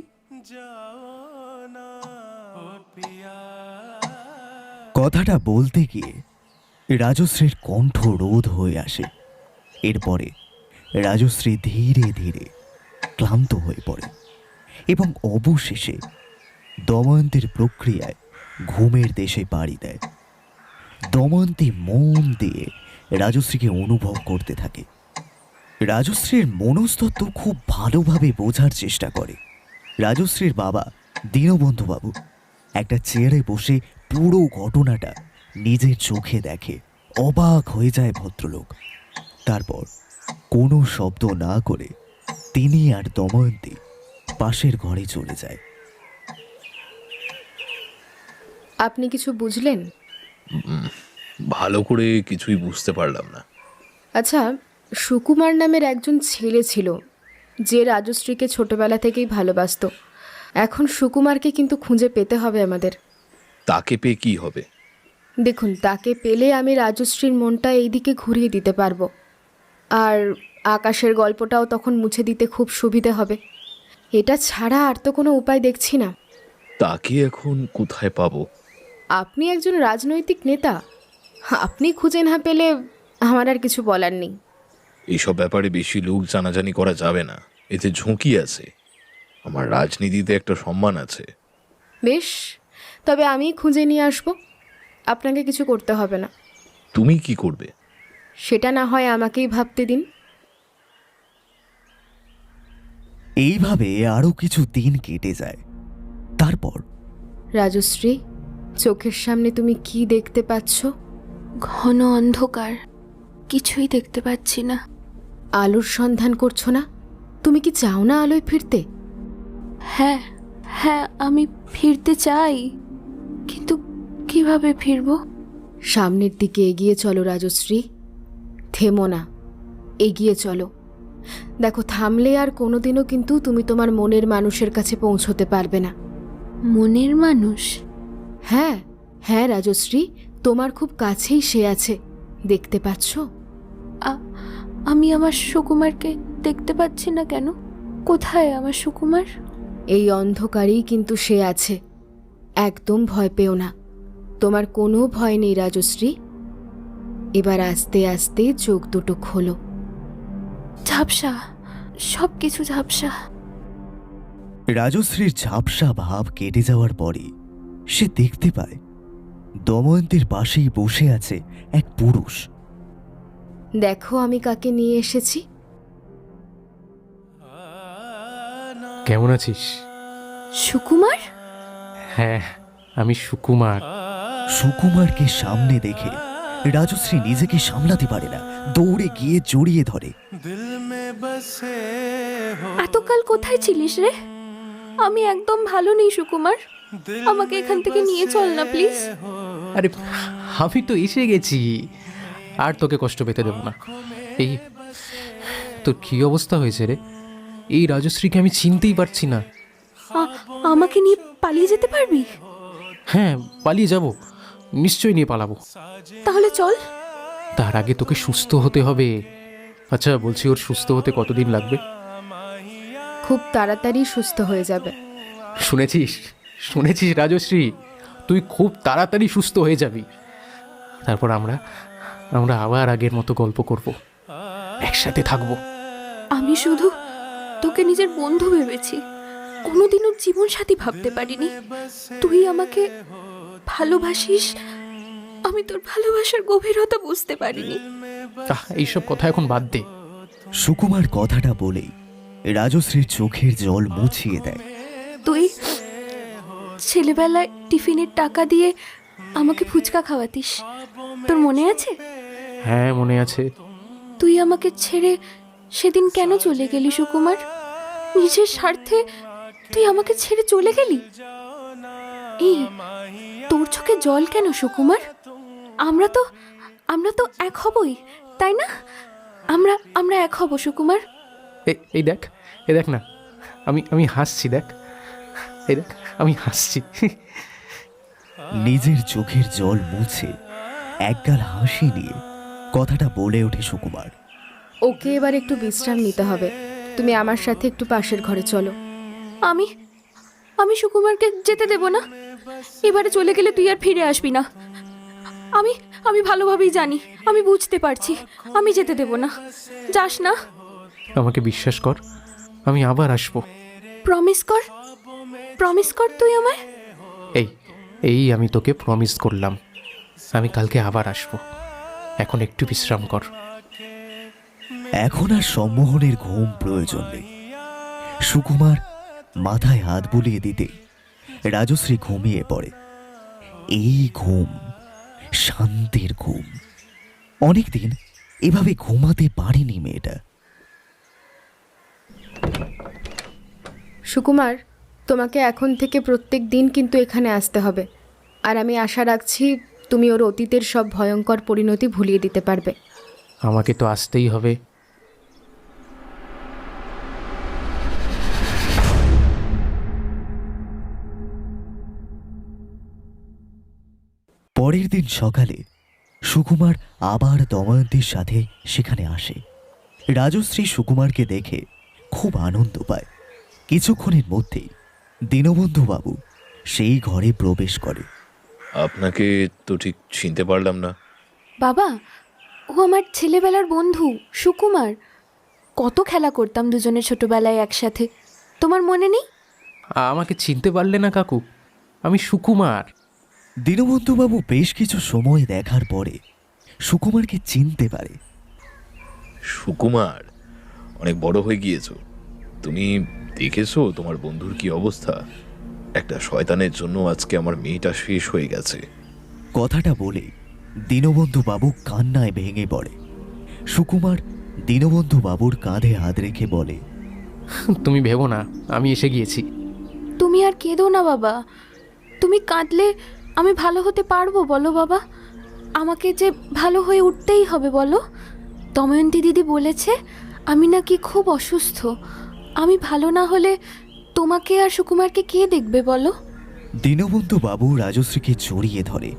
কথাটা বলতে গিয়ে রাজশ্রীর কণ্ঠ রোধ হয়ে আসে। এরপরে রাজশ্রী ধীরে ধীরে ক্লান্ত হয়ে পড়ে এবং অবশেষে দময়ন্তীর প্রক্রিয়ায় ঘুমের দেশে পাড়ি দেয়। দময়ন্তী মন দিয়ে রাজশ্রীকে অনুভব করতে থাকে। রাজশ্রীর মনস্তত্ত্ব খুব ভালোভাবে বোঝার চেষ্টা করে। রাজশ্রীর বাবা দীনবন্ধুবাবু একটা চেয়ারে বসে পুরো ঘটনাটা নিজের চোখে দেখে। অবাক হয়ে যায় ভদ্রলোক। তারপর কোনো শব্দ না করে তিনি আর দময়ন্তী পাশের ঘরে চলে যায়। আপনি কিছু বুঝলেন? ভালো করে কিছুই বুঝতে পারলাম না। আচ্ছা, সুকুমার নামের একজন ছেলে ছিল যে রাজশ্রীকে ছোটবেলা থেকেই ভালোবাসতো। এখন সুকুমারকে কিন্তু খুঁজে পেতে হবে আমাদের। তাকে পেয়ে কি হবে? দেখুন, তাকে পেলে আমি রাজশ্রীর মনটা এইদিকে ঘুরিয়ে দিতে পারবো, আর আকাশের গল্পটাও তখন মুছে দিতে খুব সুবিধে হবে। এটা ছাড়া আর তো কোনো উপায় দেখছি না। তাকে এখন কোথায় পাবো? আপনি একজন রাজনৈতিক নেতা, আপনি খুঁজে না পেলে আমার আর কিছু বলার নেই। এইসব ব্যাপারে বেশি লোক জানাজানি করা যাবে না, এতে ঝুঁকি আছে। আমার রাজনীতিতে একটা সম্মান আছে। বেশ, তবে আমি খুঁজে নিয়ে আসবো, আপনাকে কিছু করতে হবে না। তুমি কি করবে? সেটা না হয় আমাকেই ভাবতে দিন। এইভাবে আরো কিছু দিন কেটে যায়। তারপর রাজশ্রী, চোখের সামনে তুমি কি দেখতে পাচ্ছ? ঘন অন্ধকার, কিছুই দেখতে পাচ্ছি না। আলোর সন্ধান করছো না? তুমি কি চাও না আলোয় ফিরতে? হ্যাঁ হ্যাঁ, আমি ফিরতে চাই, কিন্তু কিভাবে ফিরবো? সামনের দিকে এগিয়ে চলো রাজশ্রী, থেমো না, এগিয়ে চলো। দেখো, থামলে আর কোনোদিনও কিন্তু তুমি তোমার মনের মানুষের কাছে পৌঁছতে পারবে না। মনের মানুষ? হ্যাঁ হ্যাঁ রাজশ্রী, তোমার খুব কাছেই সে আছে, দেখতে পাচ্ছ? আমি আমার সুকুমারকে দেখতে পাচ্ছি না কেন? কোথায় আমার সুকুমার? এই অন্ধকারেই কিন্তু সে আছে। একদম ভয় পেও না, তোমার কোনো ভয় নেই রাজশ্রী। এবার আস্তে আস্তে চোখ দুটো খোলো। ঝাপসা, সব কিছু ঝাপসা। রাজশ্রীর ঝাপসা ভাব কেটে যাওয়ার পরে সে দেখতে পায় দময়ন্তীর পাশেই বসে আছে এক পুরুষ। দেখো আমি কাকে নিয়ে এসেছি। কেমন আছিস? সুকুমার? হ্যাঁ, আমি সুকুমার। সুকুমারকে সামনে দেখে রাজশ্রী নিজেকে সামলাতে পারে না, দৌড়ে গিয়ে জড়িয়ে ধরে। এতকাল কোথায় ছিলিস রে? আমি একদম ভালো নেই সুকুমার, আমাকে এখান থেকে নিয়ে চল না প্লিজ। আরে আমি তো এসে গেছি, আর তোকে কষ্ট পেতে দেবো না। এই তোর কি অবস্থা হয়েছে রে? এই রাজশ্রীকে আমি চিনতেই পারছি না। আমাকে নিয়ে পালিয়ে যেতে পারবি? হ্যাঁ, পালিয়ে যাব, নিশ্চয়ই নিয়ে পালাবো। তাহলে চল। তার আগে তোকে সুস্থ হতে হবে। আচ্ছা বলছি, ওর সুস্থ হতে কতদিন লাগবে? খুব তাড়াতাড়ি সুস্থ হয়ে যাবে। শুনেছিস শুনেছিস রাজশ্রী, তুই খুব তাড়াতাড়ি সুস্থ হয়ে যাবি। তারপর আমরা আবার আগের মতো গল্প করব, একসাথে থাকবো। আমি শুধু তোকে নিজের বন্ধু ভেবেছি, কোনোদিনও জীবন সাথী ভাবতে পারিনি। তুই আমাকে ভালোবাসিস, আমি তোর ভালোবাসার গভীরতা বুঝতে পারিনি। এইসব কথা এখন বাদ দে। সুকুমার কথাটা বলেই রাজশ্রীর চোখের জল মুছিয়ে দেয়। তুই ছেলেবেলায় টিফিনের টাকা দিয়ে আমাকে ফুচকা খাওয়াতিস, তোর মনে আছে? হ্যাঁ মনে আছে। তুই আমাকে ছেড়ে সেদিন কেন চলে গেলি সুকুমার? নিজের স্বার্থে তুই আমাকে ছেড়ে চলে গেলি। এই তোর চোখে জল কেন সুকুমার? আমরা তো এক হবই, তাই না? আমরা এক হব সুকুমার। এই দেখ না, আমি হাসছি, দেখ, এই দেখ আমি হাসছি। নিজের চোখের জল মুছে একগাল হাসি নিয়ে কথাটা বলে ওঠে সুকুমার। ওকে এবার একটু বিশ্রাম নিতে হবে, তুমি আমার সাথে একটু পাশের ঘরে চলো। আমি সুকুমারকে যেতে দেব না। এবারে চলে গেলে তুই আর ফিরে আসবি না। আমি ভালোভাবেই জানি, আমি বুঝতে পারছি। আমি যেতে দেব না, যাস না। আমাকে বিশ্বাস কর, আমি আবার আসবো। প্রমিস কর তুই আমায়। এই আমি তোকে প্রমিস করলাম, আমি কালকে আবার আসবো। এখন একটু বিশ্রাম কর। এখন আর সম্মোহনের ঘুম প্রয়োজন নেই। সুকুমার মাথায় হাত বুলিয়ে দিতে রাজশ্রী ঘুমিয়ে পড়ে। এই ঘুম শান্তির ঘুম। অনেকদিন এভাবে ঘুমাতে পারেনি মেয়েটা। সুকুমার, তোমাকে এখন থেকে প্রত্যেক দিন কিন্তু এখানে আসতে হবে। আর আমি আশা রাখছি তুমি ওর অতীতের সব ভয়ঙ্কর পরিণতি ভুলিয়ে দিতে পারবে। আমাকে তো আসতেই হবে। পরের দিন সকালে সুকুমার আবার দময়ন্তীর সাথে সেখানে আসে। রাজশ্রী সুকুমারকে দেখে খুব আনন্দ পায়। কিছুক্ষণের মধ্যেই দীনবন্ধু বাবু সেই ঘরে প্রবেশ করে। আপনাকে তো ঠিক চিনতে পারলাম না। বাবা, ও আমার ছেলেবেলার বন্ধু সুকুমার। কত খেলা করতাম দুজনে ছোটবেলায় একসাথে, তোমার মনে নেই? আমাকে চিনতে পারলে না কাকু? আমি সুকুমার। দীনবন্ধুবাবু বেশ কিছু সময় দেখার পরে সুকুমারকে চিনতে পারে। সুকুমার, অনেক বড় হয়ে গিয়েছো তুমি। দেখেছো তোমার বন্ধুর কি অবস্থা? একটা শয়তানের জন্য আজকে আমার মেয়েটা শেষ হয়ে গেছে। কথাটা বলে দীনবন্ধু বাবু কান্নায় ভেঙে পড়ে। সুকুমার দীনবন্ধু বাবুর কাঁধে হাত রেখে বলে, তুমি ভেবো না, আমি এসে গিয়েছি। তুমি আর কেঁদো না বাবা। তুমি কাঁদলে আমি ভালো হতে পারবো বলো বাবা? আমাকে যে ভালো হয়ে উঠতেই হবে বলো। দময়ন্তী দিদি বলেছে আমি নাকি খুব অসুস্থ। আমি ভালো না হলে তোমাকে আর সুকুমারকে কে দেখবে বলো? দীনবন্ধু বাবু রাজশ্রীকে জড়িয়ে ধরে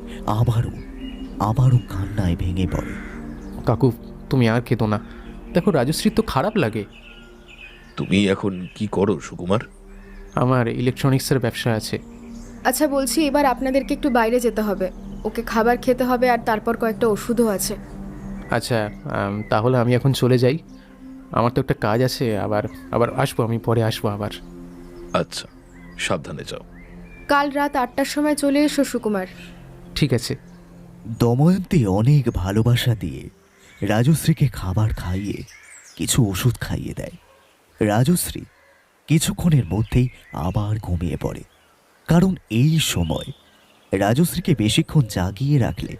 আবারও কান্নায় ভেঙে পড়ে। কাকু তুমি আর কেঁদো না, দেখো রাজশ্রীর তো খারাপ লাগে। তুমি এখন কি করো সুকুমার? আমার ইলেকট্রনিক্সের ব্যবসা আছে। আচ্ছা বলছি, এবার আপনাদেরকে একটু বাইরে যেতে হবে। ওকে খাবার খেতে হবে আর তারপর কয়েকটা ওষুধও আছে। আচ্ছা তাহলে আমি এখন চলে যাই, আমার তো একটা কাজ আছে। আবার আসবো, আমি পরে আসবো আবার। আচ্ছা, সাবধানে যাও। কাল রাত 8টার সময় চলে এসো সুকুমার। ঠিক আছে। দময়ন্তী অনেক ভালোবাসা দিয়ে রাজশ্রীকে খাবার খাইয়ে কিছু ওষুধ খাইয়ে দেয়। রাজশ্রী কিছুক্ষণের মধ্যেই আবার ঘুমিয়ে পড়ে। কারণ এই সময় রাজশ্রীকে বেশিক্ষণ জাগিয়ে রাখলে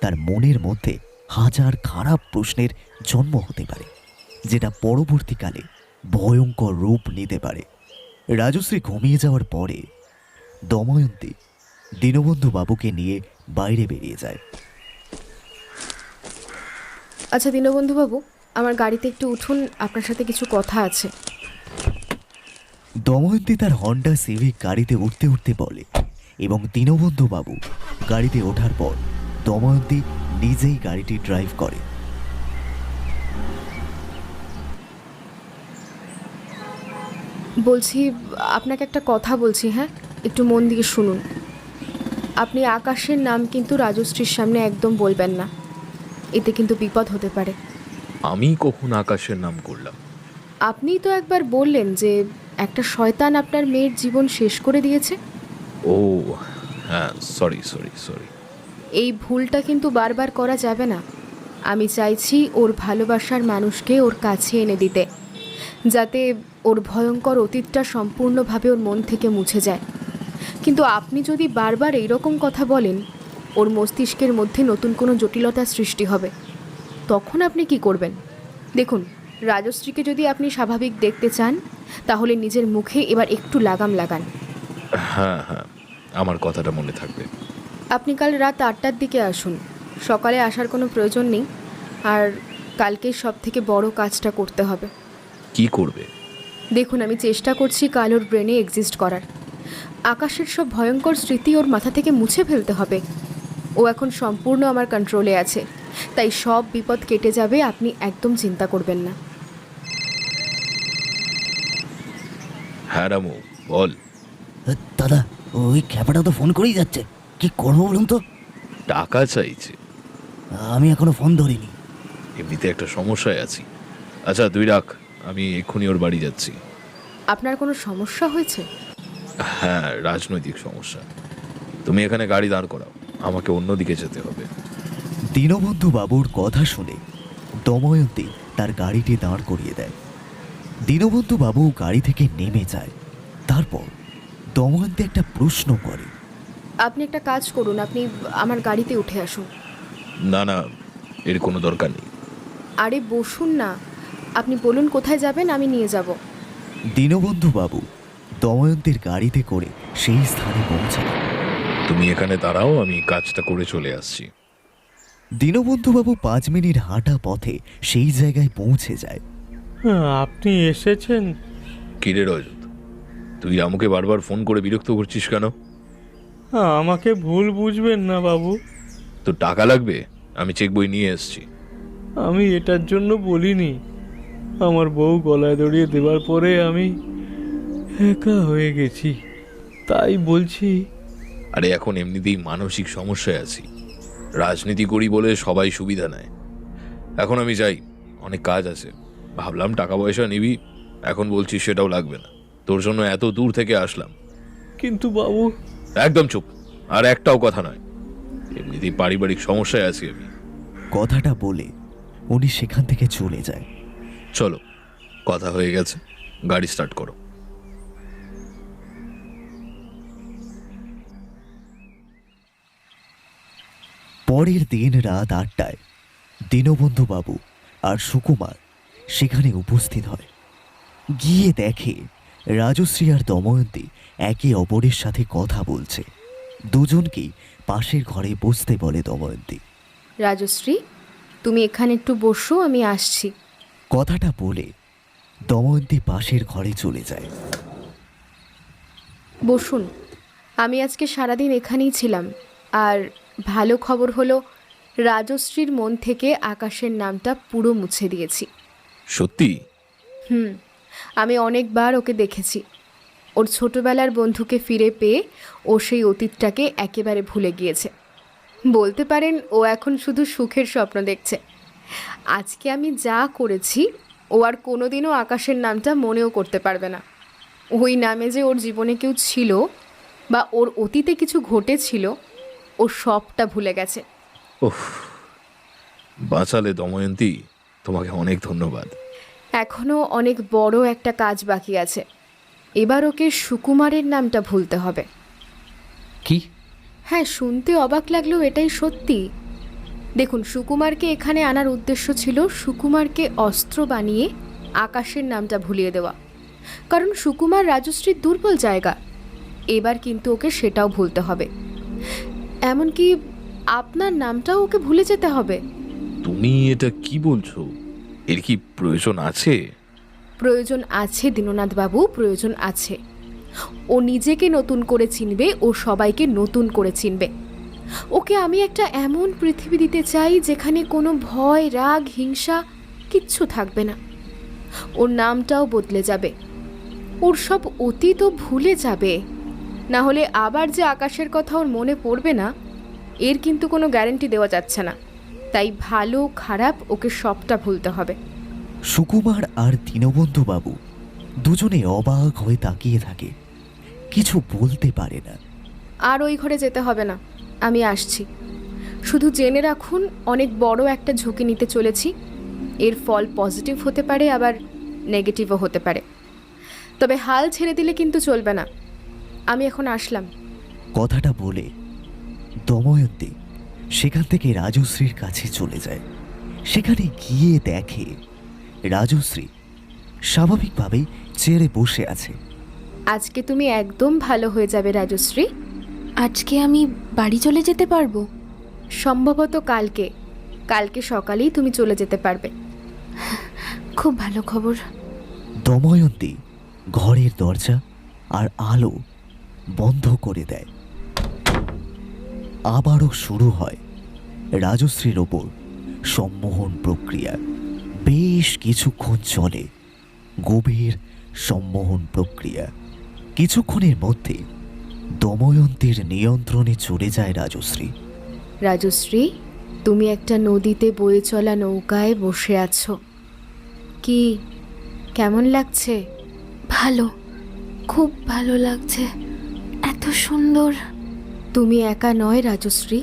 তার মনের মধ্যে হাজার খারাপ প্রশ্নের জন্ম হতে পারে, যেটা পরবর্তীকালে ভয়ঙ্কর রূপ নিতে পারে। রাজশ্রী ঘুমিয়ে যাওয়ার পরে দময়ন্তী দীনবন্ধু বাবুকে নিয়ে বাইরে বেরিয়ে যায়। আচ্ছা দীনবন্ধু বাবু, আমার গাড়িতে একটু উঠুন, আপনার সাথে কিছু কথা আছে। দময়ন্তী তার হন্ডা সিভিক গাড়িতে উঠতে উঠতে বলে এবং দীনবন্ধু বাবু গাড়িতে ওঠার পর দময়ন্তী নিজেই গাড়িটি ড্রাইভ করে। বলছি, আপনাকে একটা কথা বলছি, হ্যাঁ একটু মন দিয়ে শুনুন। আপনি আকাশের নাম কিন্তু রাজশ্রীর সামনে একদম বলবেন না, এতে কিন্তু বিপদ হতে পারে। আমি কখন আকাশের নাম করলাম? আপনিই তো একবার বললেন যে একটা শয়তান আপনার মেয়ের জীবন শেষ করে দিয়েছে। ও হ্যাঁ, সরি। এই ভুলটা কিন্তু বারবার করা যাবে না। আমি চাইছি ওর ভালোবাসার মানুষকে ওর কাছে এনে দিতে, যাতে ওর ভয়ঙ্কর অতীতটা সম্পূর্ণভাবে ওর মন থেকে মুছে যায়। কিন্তু আপনি যদি বারবার এইরকম কথা বলেন, ওর মস্তিষ্কের মধ্যে নতুন কোনো জটিলতার সৃষ্টি হবে। তখন আপনি কি করবেন? দেখুন, রাজশ্রীকে যদি আপনি স্বাভাবিক দেখতে চান, তাহলে নিজের মুখে এবার একটু লাগাম লাগান। হ্যাঁ হ্যাঁ, আমার কথাটা মনে থাকবে। আপনি কাল রাত 8টার দিকে আসুন। সকালে আসার কোনো প্রয়োজন নেই। আর কালকেই সব থেকে বড় কাজটা করতে হবে। কি করবে? দেখুন, আমি চেষ্টা করছি কাল ওর ব্রেনে এক্সিস্ট করার। আকাশের সব ভয়ঙ্কর স্মৃতি ওর মাথা থেকে মুছে ফেলতে হবে। ও এখন সম্পূর্ণ আমার কন্ট্রোলে আছে, তাই সব বিপদ কেটে যাবে, আপনি একদম চিন্তা করবেন না। হ্যাঁ রামু, বল। দাদা, ওই খ্যাপাটা তো ফোন করেই যাচ্ছে, কি করবো বলুন তো? টাকা চাইছে। আমি এখনো ফোন ধরিনি। এমনিতে একটা সমস্যায় আছি। আচ্ছা তুই রাখ, আমি এক্ষুনি ওর বাড়ি যাচ্ছি। আপনার কোনো সমস্যা হয়েছে? হ্যাঁ, রাজনৈতিক সমস্যা। তুমি এখানে গাড়ি দাঁড় করাও, আমাকে অন্যদিকে যেতে হবে। দীনবন্ধু বাবুর কথা শুনে দময়ন্তী তার গাড়িটি দাঁড় করিয়ে দেয়। দীনবন্ধু বাবু গাড়ি থেকে নেমে যায়। তারপর দময়ন্তী একটা প্রশ্ন করে। আপনি একটা কাজ করুন, আপনি আমার গাড়িতে উঠে আসুন। না না, এর কোনো দরকার নেই। আরে বসুন না, আপনি বলুন কোথায় যাবেন, আমি নিয়ে যাব। দীনবন্ধু বাবু দময়ন্তীর গাড়িতে করে সেই স্থানে পৌঁছায়। তুমি এখানে দাঁড়াও, আমি কাজটা করে চলে আসছি। দীনবন্ধু বাবু 5 মিনিট হাঁটা পথে সেই জায়গায় পৌঁছে যায়। আপনি এসেছেন? কিরে রজত, তুই রামুকে বারবার ফোন করে বিরক্ত করছিস কেন? আমাকে ভুল বুঝবেন না বাবু। তোর টাকা লাগবে? আমি চেক বই নিয়ে এসেছি। আমি এটার জন্য বলিনি। আমার বউ গলায় দড়িয়ে দেওয়ার পরে আমি একা হয়ে গেছি, তাই বলছি। আরে এখন এমনিতেই মানসিক সমস্যায় আছি। রাজনীতি করি বলে সবাই সুবিধা নেয়। এখন আমি যাই, অনেক কাজ আছে। ভাবলাম টাকা পয়সা নিবি, এখন বলছিস সেটাও লাগবে না। তোর জন্য এত দূর থেকে আসলাম। কিন্তু বাবু। একদম চুপ, আর একটাও কথা নয়। এমনিতেই পারিবারিক সমস্যায় আছি আমি। কথাটা বলে উনি সেখান থেকে চলে যায়। চলো, কথা হয়ে গেছে, গাড়ি স্টার্ট করো। পরের দিন রাত 8টায় দীনবন্ধু বাবু আর সুকুমার সেখানে উপস্থিত হয়। গিয়ে দেখে রাজশ্রী আর দময়ন্তী একে অপরের সাথে কথা বলছে। দুজনকেই পাশের ঘরে বসতে বলে দময়ন্তী। রাজশ্রী, তুমি এখানে একটু বসো, আমি আসছি। কথাটা বলে দময়ন্তী পাশের ঘরে চলে যায়। বসুন। আমি আজকে সারাদিন এখানেই ছিলাম, আর ভালো খবর হলো রাজশ্রীর মন থেকে আকাশের নামটা পুরো মুছে দিয়েছি। সত্যি? আমি অনেকবার ওকে দেখেছি। ওর ছোটবেলার বন্ধুকে ফিরে পেয়ে ও সেই অতীতটাকে একেবারে ভুলে গিয়েছে। বলতে পারেন ও এখন শুধু সুখের স্বপ্ন দেখছে। আজকে আমি যা করেছি, ও আর কোনোদিনও আকাশের নামটা মনেও করতে পারবে না। ওই নামে যে ওর জীবনে কেউ ছিল বা ওর অতীতে কিছু ঘটেছিল, ও সবটা ভুলে গেছে। ওহ, বাঁচালে দময়ন্তী, তোমাকে অনেক ধন্যবাদ। এখনও অনেক বড় একটা কাজ বাকি আছে। এবার ওকে সুকুমারের নামটা ভুলতে হবে। কি? হ্যাঁ, শুনতে অবাক লাগলেও এটাই সত্যি। দেখুন, সুকুমারকে এখানে আনার উদ্দেশ্য ছিল সুকুমারকে অস্ত্র বানিয়ে আকাশের নামটা ভুলিয়ে দেওয়া, কারণ সুকুমার রাজশ্রীর দুর্বল জায়গা। এবার কিন্তু ওকে সেটাও ভুলতে হবে, এমনকি আপনার নামটাও ওকে ভুলে যেতে হবে। তুমি এটা কি বলছো? এর কি প্রয়োজন আছে? প্রয়োজন আছে দীননাথ বাবু, প্রয়োজন আছে। ও নিজেকে নতুন করে চিনবে, ও সবাইকে নতুন করে চিনবে। ওকে আমি একটা এমন পৃথিবী দিতে চাই যেখানে কোনো ভয়, রাগ, হিংসা কিচ্ছু থাকবে না। ওর নামটাও বদলে যাবে, ওর সব অতীতও ভুলে যাবে। না হলে আবার যে আকাশের কথা ওর মনে পড়বে না, এর কিন্তু কোনো গ্যারান্টি দেওয়া যাচ্ছে না। তাই ভালো খারাপ ওকে সবটা ভুলতে হবে। সুকুমার আর দীনবন্ধু বাবু দুজনে অবাক হয়ে তাকিয়ে থাকে, কিছু বলতে পারে না। আর ওই ঘরে যেতে হবে না, আমি আসছি। শুধু জেনে রাখুন, অনেক বড় একটা ঝুঁকি নিতে চলেছি। এর ফল পজিটিভ হতে পারে, আবার নেগেটিভও হতে পারে। তবে হাল ছেড়ে দিলে কিন্তু চলবে না। আমি এখন আসলাম। কথাটা বলে দময়ন্তী সেখান থেকে রাজশ্রীর কাছে চলে যায়। সেখানে গিয়ে দেখে রাজশ্রী স্বাভাবিকভাবেই চেয়ারে বসে আছে। আজকে তুমি একদম ভালো হয়ে যাবে রাজশ্রী। আজকে আমি বাড়ি চলে যেতে পারবো? সম্ভবত কালকে কালকে সকালেই তুমি চলে যেতে পারবে। খুব ভালো খবর। দময়ন্তী ঘরের দরজা আর আলো বন্ধ করে দেয়। আবারও শুরু হয় রাজশ্রীর ওপর সম্মোহন প্রক্রিয়া। বেশ কিছুক্ষণ চলে গভীর সম্মোহন প্রক্রিয়া। কিছুক্ষণের মধ্যে দময়ন্তীর নিয়ন্ত্রণে চলে যায় রাজশ্রী। রাজশ্রী, তুমি একটা নদীতে বয়ে চলা নৌকায় বসে আছো। কি কেমন লাগছে? ভালো, খুব ভালো লাগছে, এত সুন্দর। তুমি একা নয় রাজশ্রী,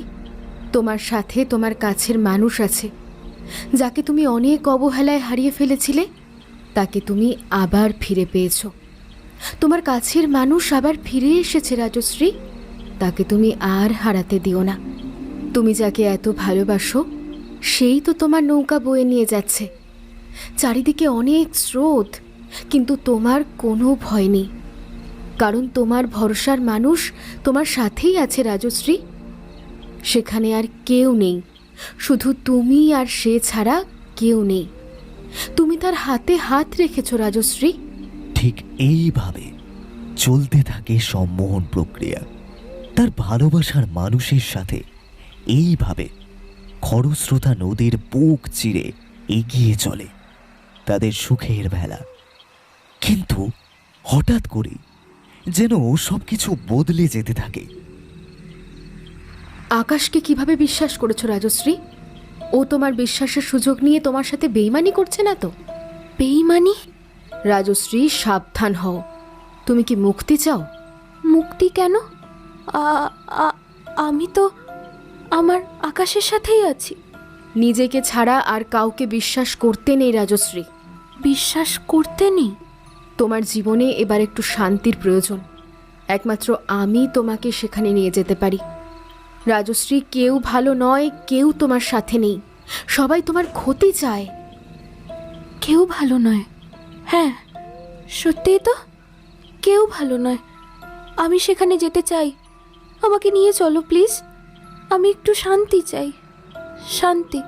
তোমার সাথে তোমার কাছের মানুষ আছে, যাকে তুমি অনেক অবহেলায় হারিয়ে ফেলেছিলে, তাকে তুমি আবার ফিরে পেয়েছ। তোমার কাছের মানুষ আবার ফিরে এসেছে রাজশ্রী, তাকে তুমি আর হারাতে দিও না। তুমি যাকে এত ভালোবাসো সেই তো তোমার নৌকা বয়ে নিয়ে যাচ্ছে। চারিদিকে অনেক স্রোত, কিন্তু তোমার কোনো ভয় নেই, কারণ তোমার ভরসার মানুষ তোমার সাথেই আছে রাজশ্রী। সেখানে আর কেউ নেই, শুধু তুমি আর সে ছাড়া কেউ নেই। তুমি তার হাতে হাত রেখেছ রাজশ্রী। ঠিক এইভাবে চলতে থাকে সম্মোহন প্রক্রিয়া। তার ভালোবাসার মানুষের সাথে এইভাবে খরস্রোতা নদীর বুক চিরে এগিয়ে চলে তাদের সুখের বেলা। কিন্তু হঠাৎ করে যেন সবকিছু বদলে যেতে থাকে। আকাশকে কিভাবে বিশ্বাস করেছো রাজশ্রী? ও তোমার বিশ্বাসের সুযোগ নিয়ে তোমার সাথে বেইমানি করছে না তো? বেইমানি? রাজশ্রী, সাবধান হও। তুমি কি মুক্তি চাও? মুক্তি কেন? আমি তো আমার আকাশের সাথেই আছি। নিজেকে ছাড়া আর কাউকে বিশ্বাস করতে নেই রাজশ্রী। বিশ্বাস করতে নেই? তোমার জীবনে এবার একটু শান্তির প্রয়োজন। একমাত্র আমি তোমাকে সেখানে নিয়ে যেতে পারি। রাজশ্রী, কেউ ভালো নয়, কেউ তোমার সাথে নেই, সবাই তোমার ক্ষতি চায়। কেউ ভালো নয়? হ্যাঁ, সত্যিই তো, কেউ ভালো নয়। আমি সেখানে যেতে চাই, আমাকে নিয়ে চলো প্লিজ। আমি একটু শান্তি চাই, শান্তি।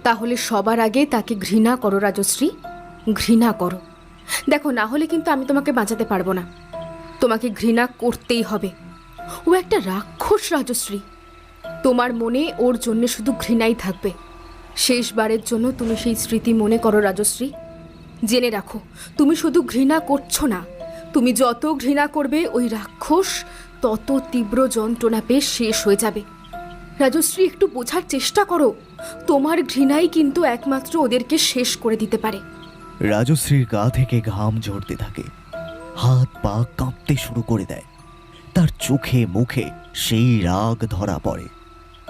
তাহলে সবার আগে তাকে ঘৃণা করো রাজশ্রী, ঘৃণা করো। দেখো, না হলে কিন্তু আমি তোমাকে বাঁচাতে পারবো না। তোমাকে ঘৃণা করতেই হবে। ও একটা রাক্ষস রাজশ্রী। তোমার মনে ওর জন্য শুধু ঘৃণাই থাকবে। শেষবারের জন্য তুমি সেই স্মৃতি মনে করো রাজশ্রী। জেনে রাখো, তুমি শুধু ঘৃণা করছো না, তুমি যত ঘৃণা করবে ওই রাক্ষস তত তীব্র যন্ত্রণা পেয়ে শেষ হয়ে যাবে। রাজশ্রী, একটু বোঝার চেষ্টা করো। তোমার ঘৃণাই কিন্তু একমাত্র ওদেরকে শেষ করে দিতে পারে। রাজশ্রীর গা থেকে ঘাম ঝরতে থাকে, হাত পা কাঁপতে শুরু করে দেয়। তার চোখে মুখে সেই রাগ ধরা পড়ে।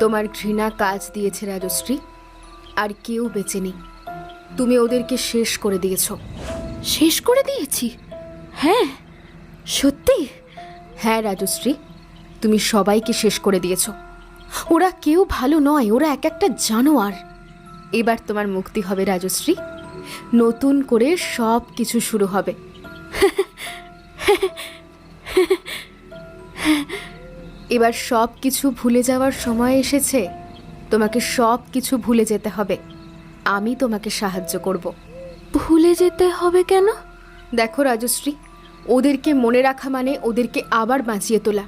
তোমার ঘৃণা কাজ দিয়েছে রাজশ্রী, আর কেউ বেঁচে নেই। তুমি ওদেরকে শেষ করে দিয়েছো। শেষ করে দিয়েছি? হ্যাঁ, সত্যি? হ্যাঁ রাজশ্রী, তুমি সবাইকে শেষ করে দিয়েছো। ওরা কেউ ভালো নয়, ওরা এক একটা জানোয়ার। এবার তোমার মুক্তি হবে রাজশ্রী, নতুন করে সব কিছু শুরু হবে। এবার সব কিছু ভুলে যাওয়ার সময় এসেছে। তোমাকে সব কিছু ভুলে যেতে হবে। আমি তোমাকে সাহায্য করব। ভুলে যেতে হবে কেন? দেখো রাজশ্রী, ওদেরকে মনে রাখা মানে ওদেরকে আবার বাঁচিয়ে তোলা,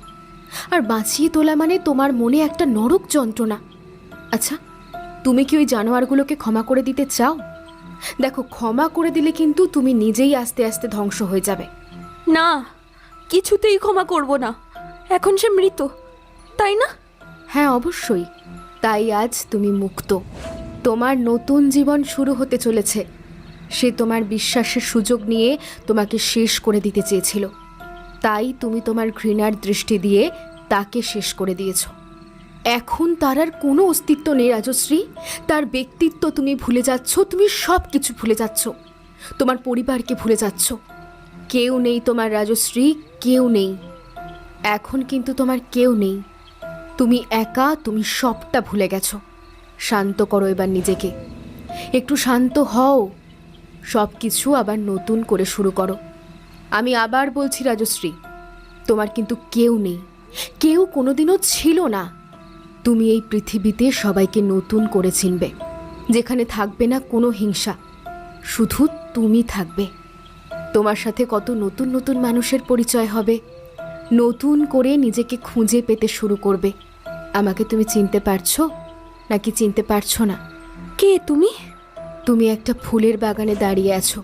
আর বাঁচিয়ে তোলা মানে তোমার মনে একটা নরক যন্ত্রণা। আচ্ছা, তুমি কি ওই জানোয়ারগুলোকে ক্ষমা করে দিতে চাও? দেখো, ক্ষমা করে দিলে কিন্তু তুমি নিজেই আস্তে আস্তে ধ্বংস হয়ে যাবে। না, কিছুতেই ক্ষমা করব না। এখন সে মৃত, তাই না? হ্যাঁ, অবশ্যই। তাই আজ তুমি মুক্ত। তোমার নতুন জীবন শুরু হতে চলেছে। সে তোমার বিশ্বাসের সুযোগ নিয়ে তোমাকে শেষ করে দিতে চেয়েছিল, তাই তুমি তোমার ঘৃণার দৃষ্টি দিয়ে তাকে শেষ করে দিয়েছ। এখন তার আর কোনো অস্তিত্ব নেই রাজশ্রী। তার ব্যক্তিত্ব তুমি ভুলে যাচ্ছ, তুমি সব কিছু ভুলে যাচ্ছ, তোমার পরিবারকে ভুলে যাচ্ছ। কেউ নেই তোমার রাজশ্রী, কেউ নেই। এখন কিন্তু তোমার কেউ নেই। তুমি একা, তুমি সবটা ভুলে গেছো। শান্ত করো এবার নিজেকে, একটু শান্ত হও, সব কিছু আবার নতুন করে শুরু করো। আমি আবার বলছি রাজশ্রী, তোমার কিন্তু কেউ নেই, কেউ কোনোদিনও ছিল না। তুমি এই পৃথিবীতে সবাইকে নতুন করে চিনবে, যেখানে থাকবে না কোনো হিংসা, শুধু তুমি থাকবে। তোমার সাথে কত নতুন নতুন মানুষের পরিচয় হবে, নতুন করে নিজেকে খুঁজে পেতে শুরু করবে। আমাকে তুমি চিনতে পারছো নাকি চিনতে পারছো না? কে তুমি? তুমি একটা ফুলের বাগানে দাঁড়িয়ে আছো,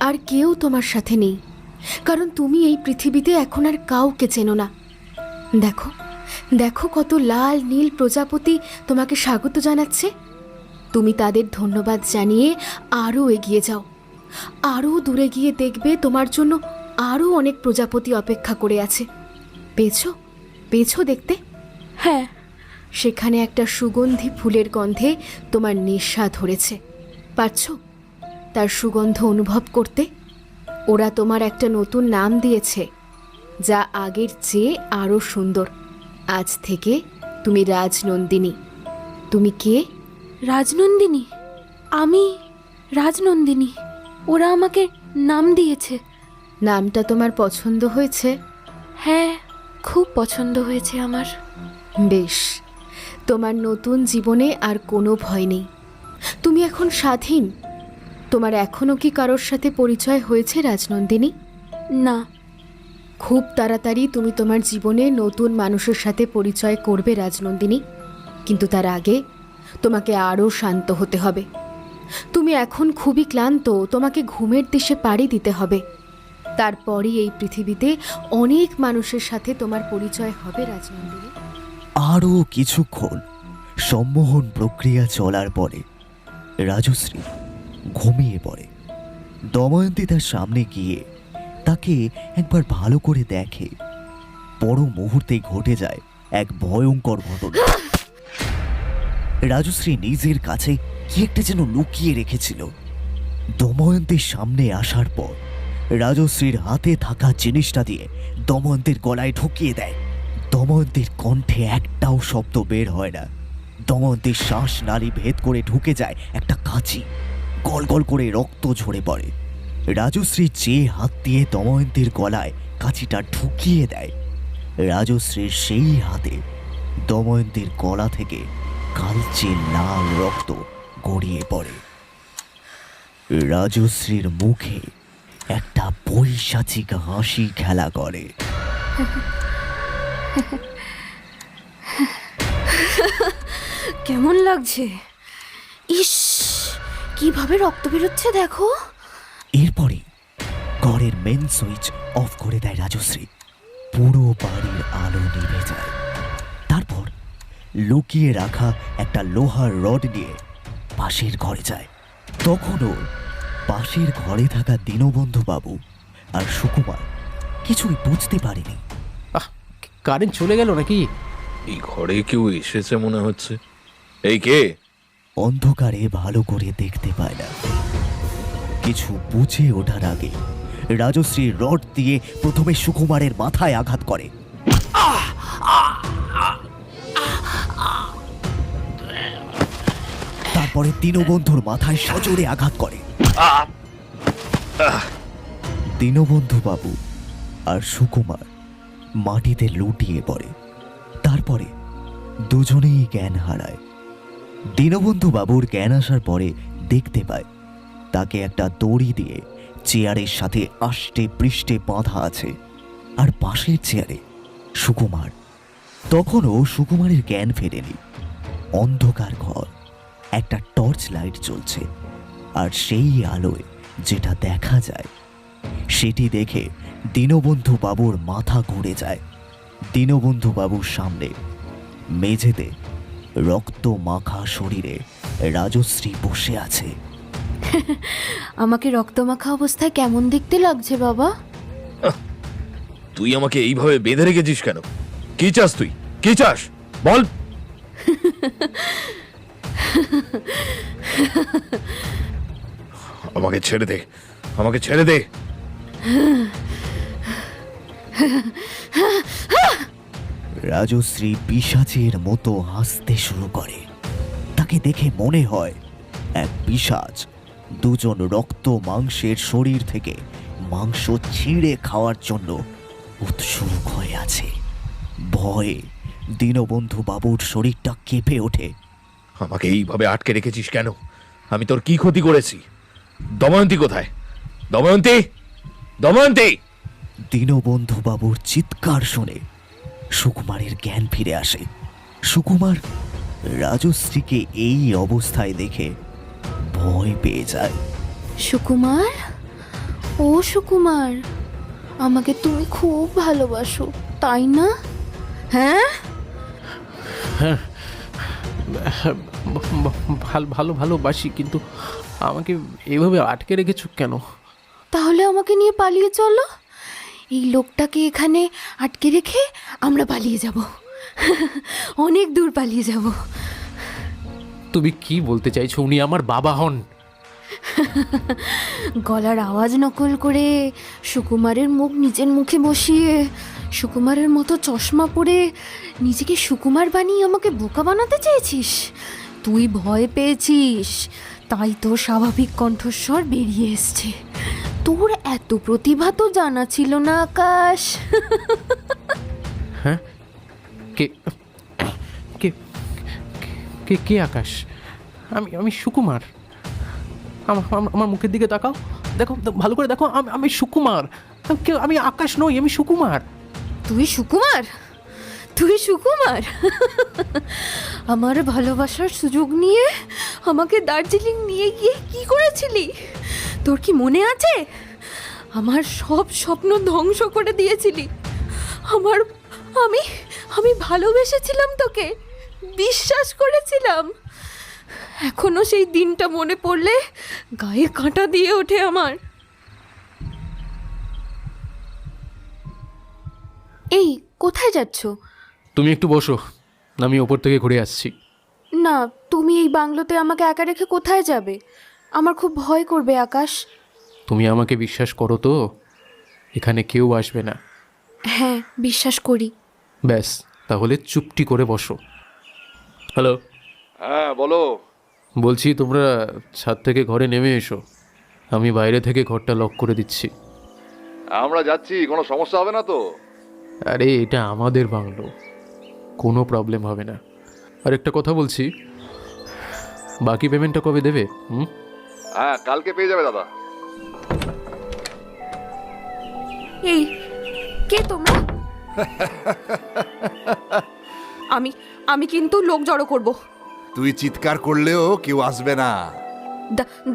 আর কেউ তোমার সাথে নেই, কারণ তুমি এই পৃথিবীতে এখন আর কাউকে চেনো না। দেখো দেখো, কত লাল নীল প্রজাপতি তোমাকে স্বাগত জানাচ্ছে। তুমি তাদের ধন্যবাদ জানিয়ে আরও এগিয়ে যাও, আরও দূরে গিয়ে দেখবে তোমার জন্য আরও অনেক প্রজাপতি অপেক্ষা করে আছে। পেয়েছো? পেয়েছো দেখতে? হ্যাঁ। সেখানে একটা সুগন্ধি ফুলের গন্ধে তোমার নেশা ধরেছে। পারছো তার সুগন্ধ অনুভব করতে? ওরা তোমার একটা নতুন নাম দিয়েছে, যা আগের চেয়ে আরও সুন্দর। আজ থেকে তুমি রাজনন্দিনী। তুমি কে? রাজনন্দিনী? আমি রাজনন্দিনী? ওরা আমাকে নাম দিয়েছে? নামটা তোমার পছন্দ হয়েছে? হ্যাঁ, খুব পছন্দ হয়েছে আমার। বেশ, তোমার নতুন জীবনে আর কোনো ভয় নেই। তুমি এখন স্বাধীন। তোমার এখনও কি কারোর সাথে পরিচয় হয়েছে রাজনন্দিনী? না। খুব তাড়াতাড়ি তুমি তোমার জীবনে নতুন মানুষের সাথে পরিচয় করবে রাজনন্দিনী, কিন্তু তার আগে তোমাকে আরও শান্ত হতে হবে। তুমি এখন খুবই ক্লান্ত, তোমাকে ঘুমের দেশে পাড়ি দিতে হবে। তারপরই এই পৃথিবীতে অনেক মানুষের সাথে তোমার পরিচয় হবে রাজনন্দিনী। আরও কিছুক্ষণ সম্মোহন প্রক্রিয়া চলার পরে রাজশ্রী ঘুমিয়ে পড়ে। দময়ন্তী তার সামনে গিয়ে তাকে একবার ভালো করে দেখে। পর মুহূর্তে ঘটে যায় এক ভয়ঙ্কর ঘটনা। রাজশ্রী নিজের কাছে কি একটা যেন লুকিয়ে রেখেছিল। দময়ন্তীর সামনে আসার পর রাজশ্রীর হাতে থাকা জিনিসটা দিয়ে দময়ন্তীর গলায় ঢুকিয়ে দেয়। দময়ন্তীর কণ্ঠে একটাও শব্দ বের হয় না। দময়ন্তীর শ্বাস নালী ভেদ করে ঢুকে যায় একটা কাঁচি, গল গল করে রক্ত ঝরে পড়ে। রাজশ্রী যে হাত দিয়ে দময়ন্তীর গলায় কাঁচিটা ঢুকিয়ে দেয়, রাজশ্রীর সেই হাতে দময়ন্তীর গলা থেকে কালচে লাল রক্ত গড়িয়ে পড়ে। রাজশ্রীর মুখে একটা পৈশাচিক হাসি খেলা করে। কেমন লাগছে? ইস, কিভাবে রক্ত বেরোচ্ছে দেখো। এরপরে ঘরের মেন সুইচ অফ করে দেয় রাজশ্রী। পুরো বাড়ির আলো নিভে যায়। তারপর লুকিয়ে রাখা একটা লোহার রড নিয়ে পাশের ঘরে যায়। তখনও পাশের ঘরে থাকা দীনবন্ধু বাবু আর সুকুমার কিছুই বুঝতে পারেনি। কারেন্ট চলে গেল নাকি? এই ঘরে কেউ এসেছে মনে হচ্ছে। এই কে? অন্ধকারে ভালো করে দেখতে পায় না। কিছু বুঝে ওঠার আগে রাজশ্রী রড দিয়ে প্রথমে সুকুমারের মাথায় আঘাত করে। তারপরে দীনবন্ধুর মাথায় সজোরে আঘাত করে। দীনবন্ধু বাবু আর সুকুমার মাটিতে লুটিয়ে পড়ে। তারপরে দুজনেই জ্ঞান হারায়। দীনবন্ধু বাবুর জ্ঞান আসার পরে দেখতে পায় তাকে একটা দড়ি দিয়ে চেয়ারের সাথে আষ্টে পৃষ্ঠে বাঁধা আছে, আর পাশের চেয়ারে সুকুমার। তখনও সুকুমারের জ্ঞান ফেরেনি। অন্ধকার ঘর, একটা টর্চ লাইট জ্বলছে, আর সেই আলোয় যেটা দেখা যায় সেটি দেখে দীনবন্ধু বাবুর মাথা ঘুরে যায়। দীনবন্ধু বাবুর সামনে মেঝেতে রক্ত মাখা শরীরে রাজশ্রী বসে আছে। আমাকে রক্তমাখা অবস্থায় কেমন দেখতে লাগছে বাবা? তুই আমাকে এইভাবে বেঁধে রেখেছিস কেন? কি চাস তুই? কি চাস বল? আমাকে ছেড়ে দে, আমাকে ছেড়ে দে। রাজশ্রী পিশাচের মতো হাসতে শুরু করে। তাকে দেখে মনে হয় এক পিশাচ দুজন রক্ত মাংসের শরীর থেকে মাংস ছিঁড়ে খাওয়ার জন্য উৎসুক হয়ে আছে। ভয়ে দীনবন্ধু বাবুর শরীরটা কেঁপে ওঠে। আমাকে এইভাবে আটকে রেখেছিস কেন? আমি তোর কি ক্ষতি করেছি? দময়ন্তী কোথায়? দময়ন্তী, দময়ন্তী! দীনবন্ধু বাবুর চিৎকার শুনে সুকুমারের জ্ঞান ফিরে আসে। সুকুমার রাজশ্রীকে এই অবস্থায় দেখে ভয় পেয়ে যায়। সুকুমার, ও সুকুমার, আমাকে তুমি খুব ভালোবাসো তাই না? হ্যাঁ, ভালোবাসি, কিন্তু আমাকে এভাবে আটকে রেখেছো কেন? তাহলে আমাকে নিয়ে পালিয়ে চলো। এই লোকটাকে এখানে আটকে রেখে আমরা পালিয়ে যাব, অনেক দূর পালিয়ে যাব। তুমি কি বলতে চাইছো? উনি আমার বাবা হন। গলার আওয়াজ নকল করে সুকুমারের মুখ নিজের মুখে বসিয়ে সুকুমারের মতো চশমা পরে নিজেকে সুকুমার বানিয়ে আমাকে বোকা বানাতে চেয়েছিস। তুই ভয় পেয়েছিস, তাই তোর স্বাভাবিক কণ্ঠস্বর বেরিয়ে এসছে। তোর এত প্রতিভা তো জানা ছিল না আকাশ। হ্যাঁ, কে কে কে কে আকাশ? আমি সুকুমার। আমার মুখের দিকে তাকাও, দেখো, ভালো করে দেখো, আমি সুকুমার। আমি আকাশ নই, আমি সুকুমার। তুই সুকুমার? তুই সুকুমার? আমার ভালোবাসার সুযোগ নিয়ে আমাকে দার্জিলিং নিয়ে গিয়ে কি করেছিলি? তোর কি মনে আছে? আমার সব স্বপ্ন ধ্বংস করে দিয়েছিলি। আমি ভালোবেসেছিলাম তোকে, বিশ্বাস করেছিলাম। এখনো সেই দিনটা মনে পড়লে গায়ে কাঁটা দিয়ে ওঠে আমার। এই, কোথায় যাচ্ছ? তুমি একটু বসো, আমি ওপর থেকে ঘুরে আসছি। না, তুমি এই বাংলোতে আমাকে একা রেখে কোথায় যাবে? আমার খুব ভয় করবে আকাশ। তুমি আমাকে বিশ্বাস করো তো? এখানে কেউ আসবে না। হ্যাঁ, বিশ্বাস করি। ব্যাস, তাহলে চুপটি করে বসো। হ্যালো। হ্যাঁ বলো। বলছি, তোমরা ছাদ থেকে ঘরে নেমে এসো, আমি বাইরে থেকে ঘরটা লক করে দিচ্ছি। আমরা যাচ্ছি, কোনো সমস্যা হবে না তো? আরে, এটা আমাদের বাংলো, কোনো প্রবলেম হবে না। আর একটা কথা বলছি, বাকি পেমেন্টটা কবে দেবে? হ্যাঁ, কালকে পেয়ে যাবে দাদা। এই, কে তোমরা? আমি কিন্তু লোক জড়ো করব। তুই চিৎকার করলেও কেউ আসবে না।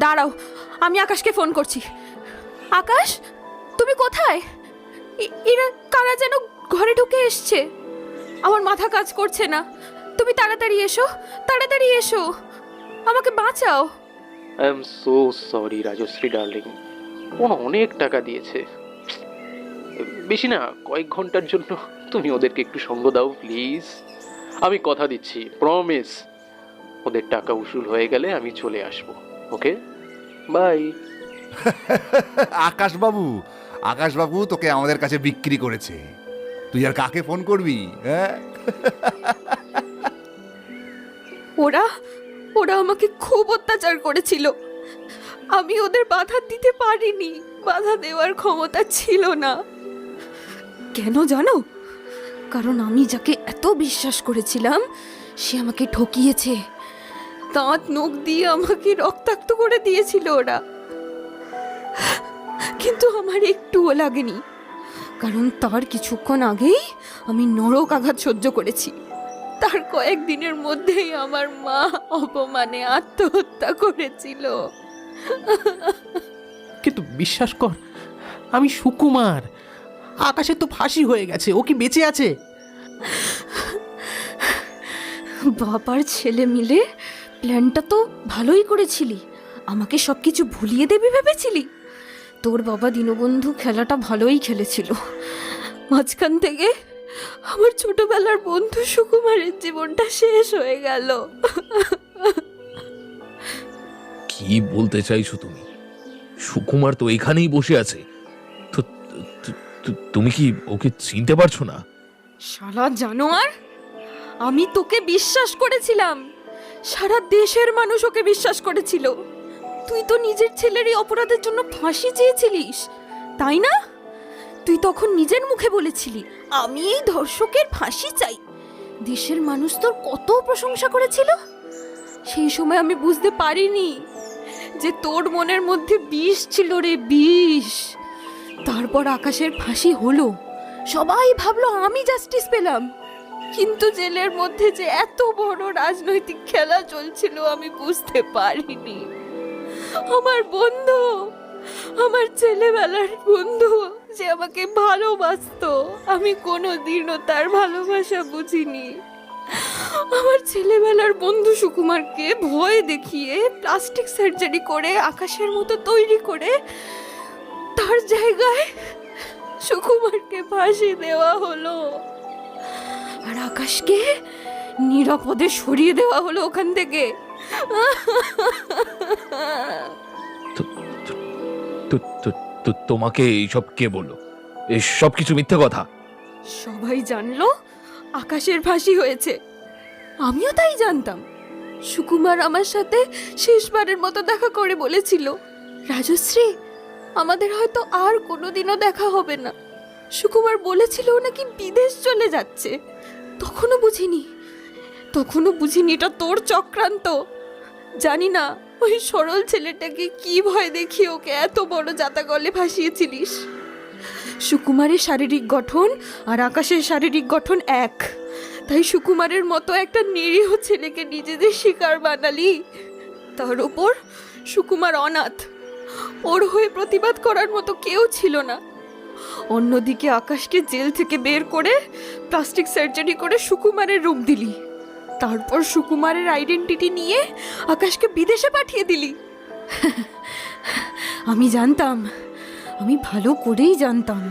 দাঁড়াও, আমি আকাশকে ফোন করছি। আকাশ, তুমি কোথায়? এরা কারা যেন ঘরে ঢুকে এসছে। আমার মাথা কাজ করছে না। তুমি তাড়াতাড়ি এসো, তাড়াতাড়ি এসো, আমাকে বাঁচাও। I am so sorry Rajashree darling, ওরা অনেক টাকা দিয়েছে। বেশি না, কয়েক ঘন্টার জন্য তুমি ওদেরকে একটু সঙ্গ দাও প্লিজ। আমি কথা দিচ্ছি, প্রমিস, ওদের টাকা উসুল হয়ে গেলে আমি চলে আসবো। ওকে, বাই। আকাশবাবু তোকে আমাদের কাছে বিক্রি করেছে। তুই আর কাকে ফোন করবি? হ্যাঁ, ওরা আমাকে খুব অত্যাচার করেছিল। আমি ওদের বাধা দিতে পারিনি, বাধা দেওয়ার ক্ষমতা ছিল না। কেন জানো? কারণ আমি যাকে এত বিশ্বাস করেছিলাম সে আমাকে ঠকিয়েছে। দাঁত নখ দিয়ে আমাকে রক্তাক্ত করে দিয়েছিল ওরা। কিন্তু আমার একটুও লাগেনি, কারণ তার কিছুক্ষণ আগেই আমি নরক আঘাত সহ্য করেছি। তার কয়েকদিনের মধ্যেই আমার মা অপমানে আত্মহত্যা করেছিল। কিন্তু বিশ্বাস কর, আমি সুকুমার। আকাশের তো ফাঁসি হয়ে গেছে, ও কি বেঁচে আছে? বাবার ছেলে মিলে প্ল্যানটা তো ভালোই করেছিলি। আমাকে সবকিছু ভুলিয়ে দেবে ভেবেছিলি। তোর বাবা দীনবন্ধু খেলাটা ভালোই খেলেছিল। মাঝখান থেকে আমার ছোটবেলার বন্ধু সুকুমারের জীবনটা শেষ হয়ে গেল। কি বলতে চাইছো তুমি? সুকুমার তো এখানেই বসে আছে, তো তুমি কি ওকে চিনতে পারছো না? শালা জানোয়ার, আমি তোকে বিশ্বাস করেছিলাম, সারা দেশের মানুষ ওকে বিশ্বাস করেছিল। তুই তো নিজের ছেলেরই অপরাধের জন্য ফাঁসি চেয়েছিলিস, তাই না? তুই তখন নিজের মুখে বলেছিলি আমি এই ধর্ষকের ফাঁসি চাই। দেশের মানুষ তোর কত প্রশংসা করেছিল। সেই সময় আমি বুঝতে পারিনি যে তোর মনের মধ্যে বিষ ছিল রে, বিষ। তারপর আকাশের ফাঁসি হলো, সবাই ভাবলো আমি জাস্টিস পেলাম, কিন্তু জেলের মধ্যে যে এত বড় রাজনৈতিক খেলা চলছিল আমি বুঝতে পারিনি। আমার বন্ধু, আমার ছেলেবেলার বন্ধু, যে আমাকে ভালোবাসতো, আমি কোনোদিনও তার ভালোবাসা বুঝিনি। আমার ছেলেবেলার বন্ধু সুকুমারকে ভয় দেখিয়ে প্লাস্টিক সার্জারি করে আকাশের মতো তৈরি করে তার জায়গায় সুকুমারকে ফাঁসি দেওয়া হলো, আর আকাশকে নিরাপদে সরিয়ে দেওয়া হলো ওখান থেকে। তোমাকে এইসব কে বললো? এই সব কিছু মিথ্যে কথা। সবাই জানলো আকাশের ফাঁসি হয়েছে, আমিও তাই জানতাম। সুকুমার আমার সাথে শেষবারের মতো দেখা করে বলেছিল, রাজশ্রী আমাদের হয়তো আর কোনোদিনও দেখা হবে না। সুকুমার বলেছিল ও নাকি বিদেশ চলে যাচ্ছে। তখনও বুঝিনি এটা তোর চক্রান্ত। জানি না ওই সরল ছেলেটাকে কি ভয় দেখিয়ে ওকে এত বড় জাতাকলে ভাসিয়েছিলিস। সুকুমারের শারীরিক গঠন আর আকাশের শারীরিক গঠন এক, তাই সুকুমারের মতো একটা নিরীহ ছেলেকে নিজেদের শিকার বানালি। তার উপর সুকুমার অনাথ, ওর হয়ে প্রতিবাদ করার মতো কেউ ছিল না। অন্যদিকে আকাশকে জেল থেকে বের করে প্লাস্টিক সার্জারি করে সুকুমারের রূপ দিলি, তারপর সুকুমারের আইডেন্টিটি নিয়ে আকাশকে বিদেশে পাঠিয়ে দিলি। আমি জানতাম, আমি ভালো করেই জানতাম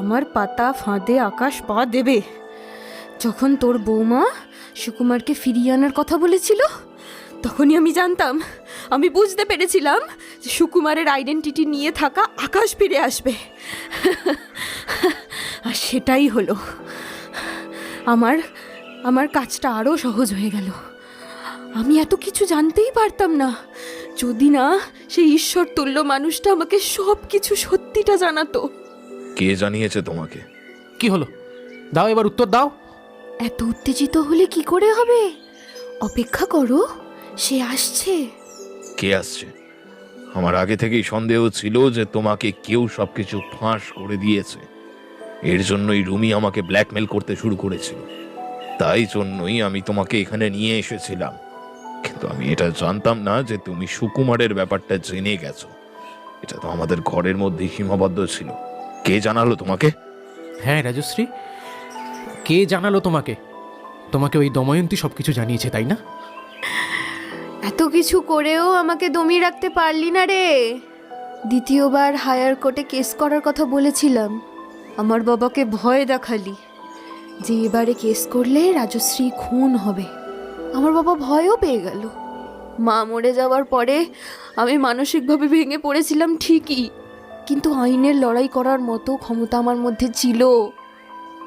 আমার পাতা ফাঁদে আকাশ পা দেবে। যখন তোর বৌমা সুকুমারকে ফিরিয়ে আনার কথা বলেছিল, তখনই আমি জানতাম, আমি বুঝতে পেরেছিলাম যে সুকুমারের আইডেন্টিটি নিয়ে থাকা আকাশ ফিরে আসবে। আর সেটাই হলো। আমার কাজটা আরও সহজ হয়ে গেল। আমি এত কিছু জানতেই পারতাম না যদি না সেই ঈশ্বর তুল্য মানুষটা আমাকে সব কিছু সত্যিটা জানাতো। কে জানিয়েছে তোমাকে? কি হলো, দাও এবার উত্তর দাও। এত উত্তেজিত হলে কি করে হবে? অপেক্ষা করো, সে আসছে। কে আসছে? আমার আগে থেকেই সন্দেহ ছিল যে তোমাকে কেউ সবকিছু ফাঁস করে দিয়েছে। এর জন্যই রুমি আমাকে ব্ল্যাকমেল করতে শুরু করেছিল। তাই জন্যই আমি তোমাকে এখানে নিয়ে এসেছিলাম, কিন্তু আমি এটা জানতাম না যে তুমি সুকুমারের ব্যাপারটা জেনে গেছো। এটা তো আমাদের ঘরের মধ্যে সীমাবদ্ধ ছিল। কে জানালো তোমাকে? হ্যাঁ রাজশ্রী, কে জানালো তোমাকে? তোমাকে ওই দময়ন্তী সবকিছু জানিয়েছে, তাই না? এত কিছু করেও আমাকে দমিয়ে রাখতে পারলি না রে। দ্বিতীয়বার হায়ার কোর্টে কেস করার কথা বলেছিলাম, আমার বাবাকে ভয় দেখালি যে এবারে কেস করলে রাজশ্রী খুন হবে। আমার বাবা ভয়ও পেয়ে গেল। মা মরে যাওয়ার পরে আমি মানসিকভাবে ভেঙে পড়েছিলাম ঠিকই, কিন্তু আইনের লড়াই করার মতো ক্ষমতা আমার মধ্যে ছিল।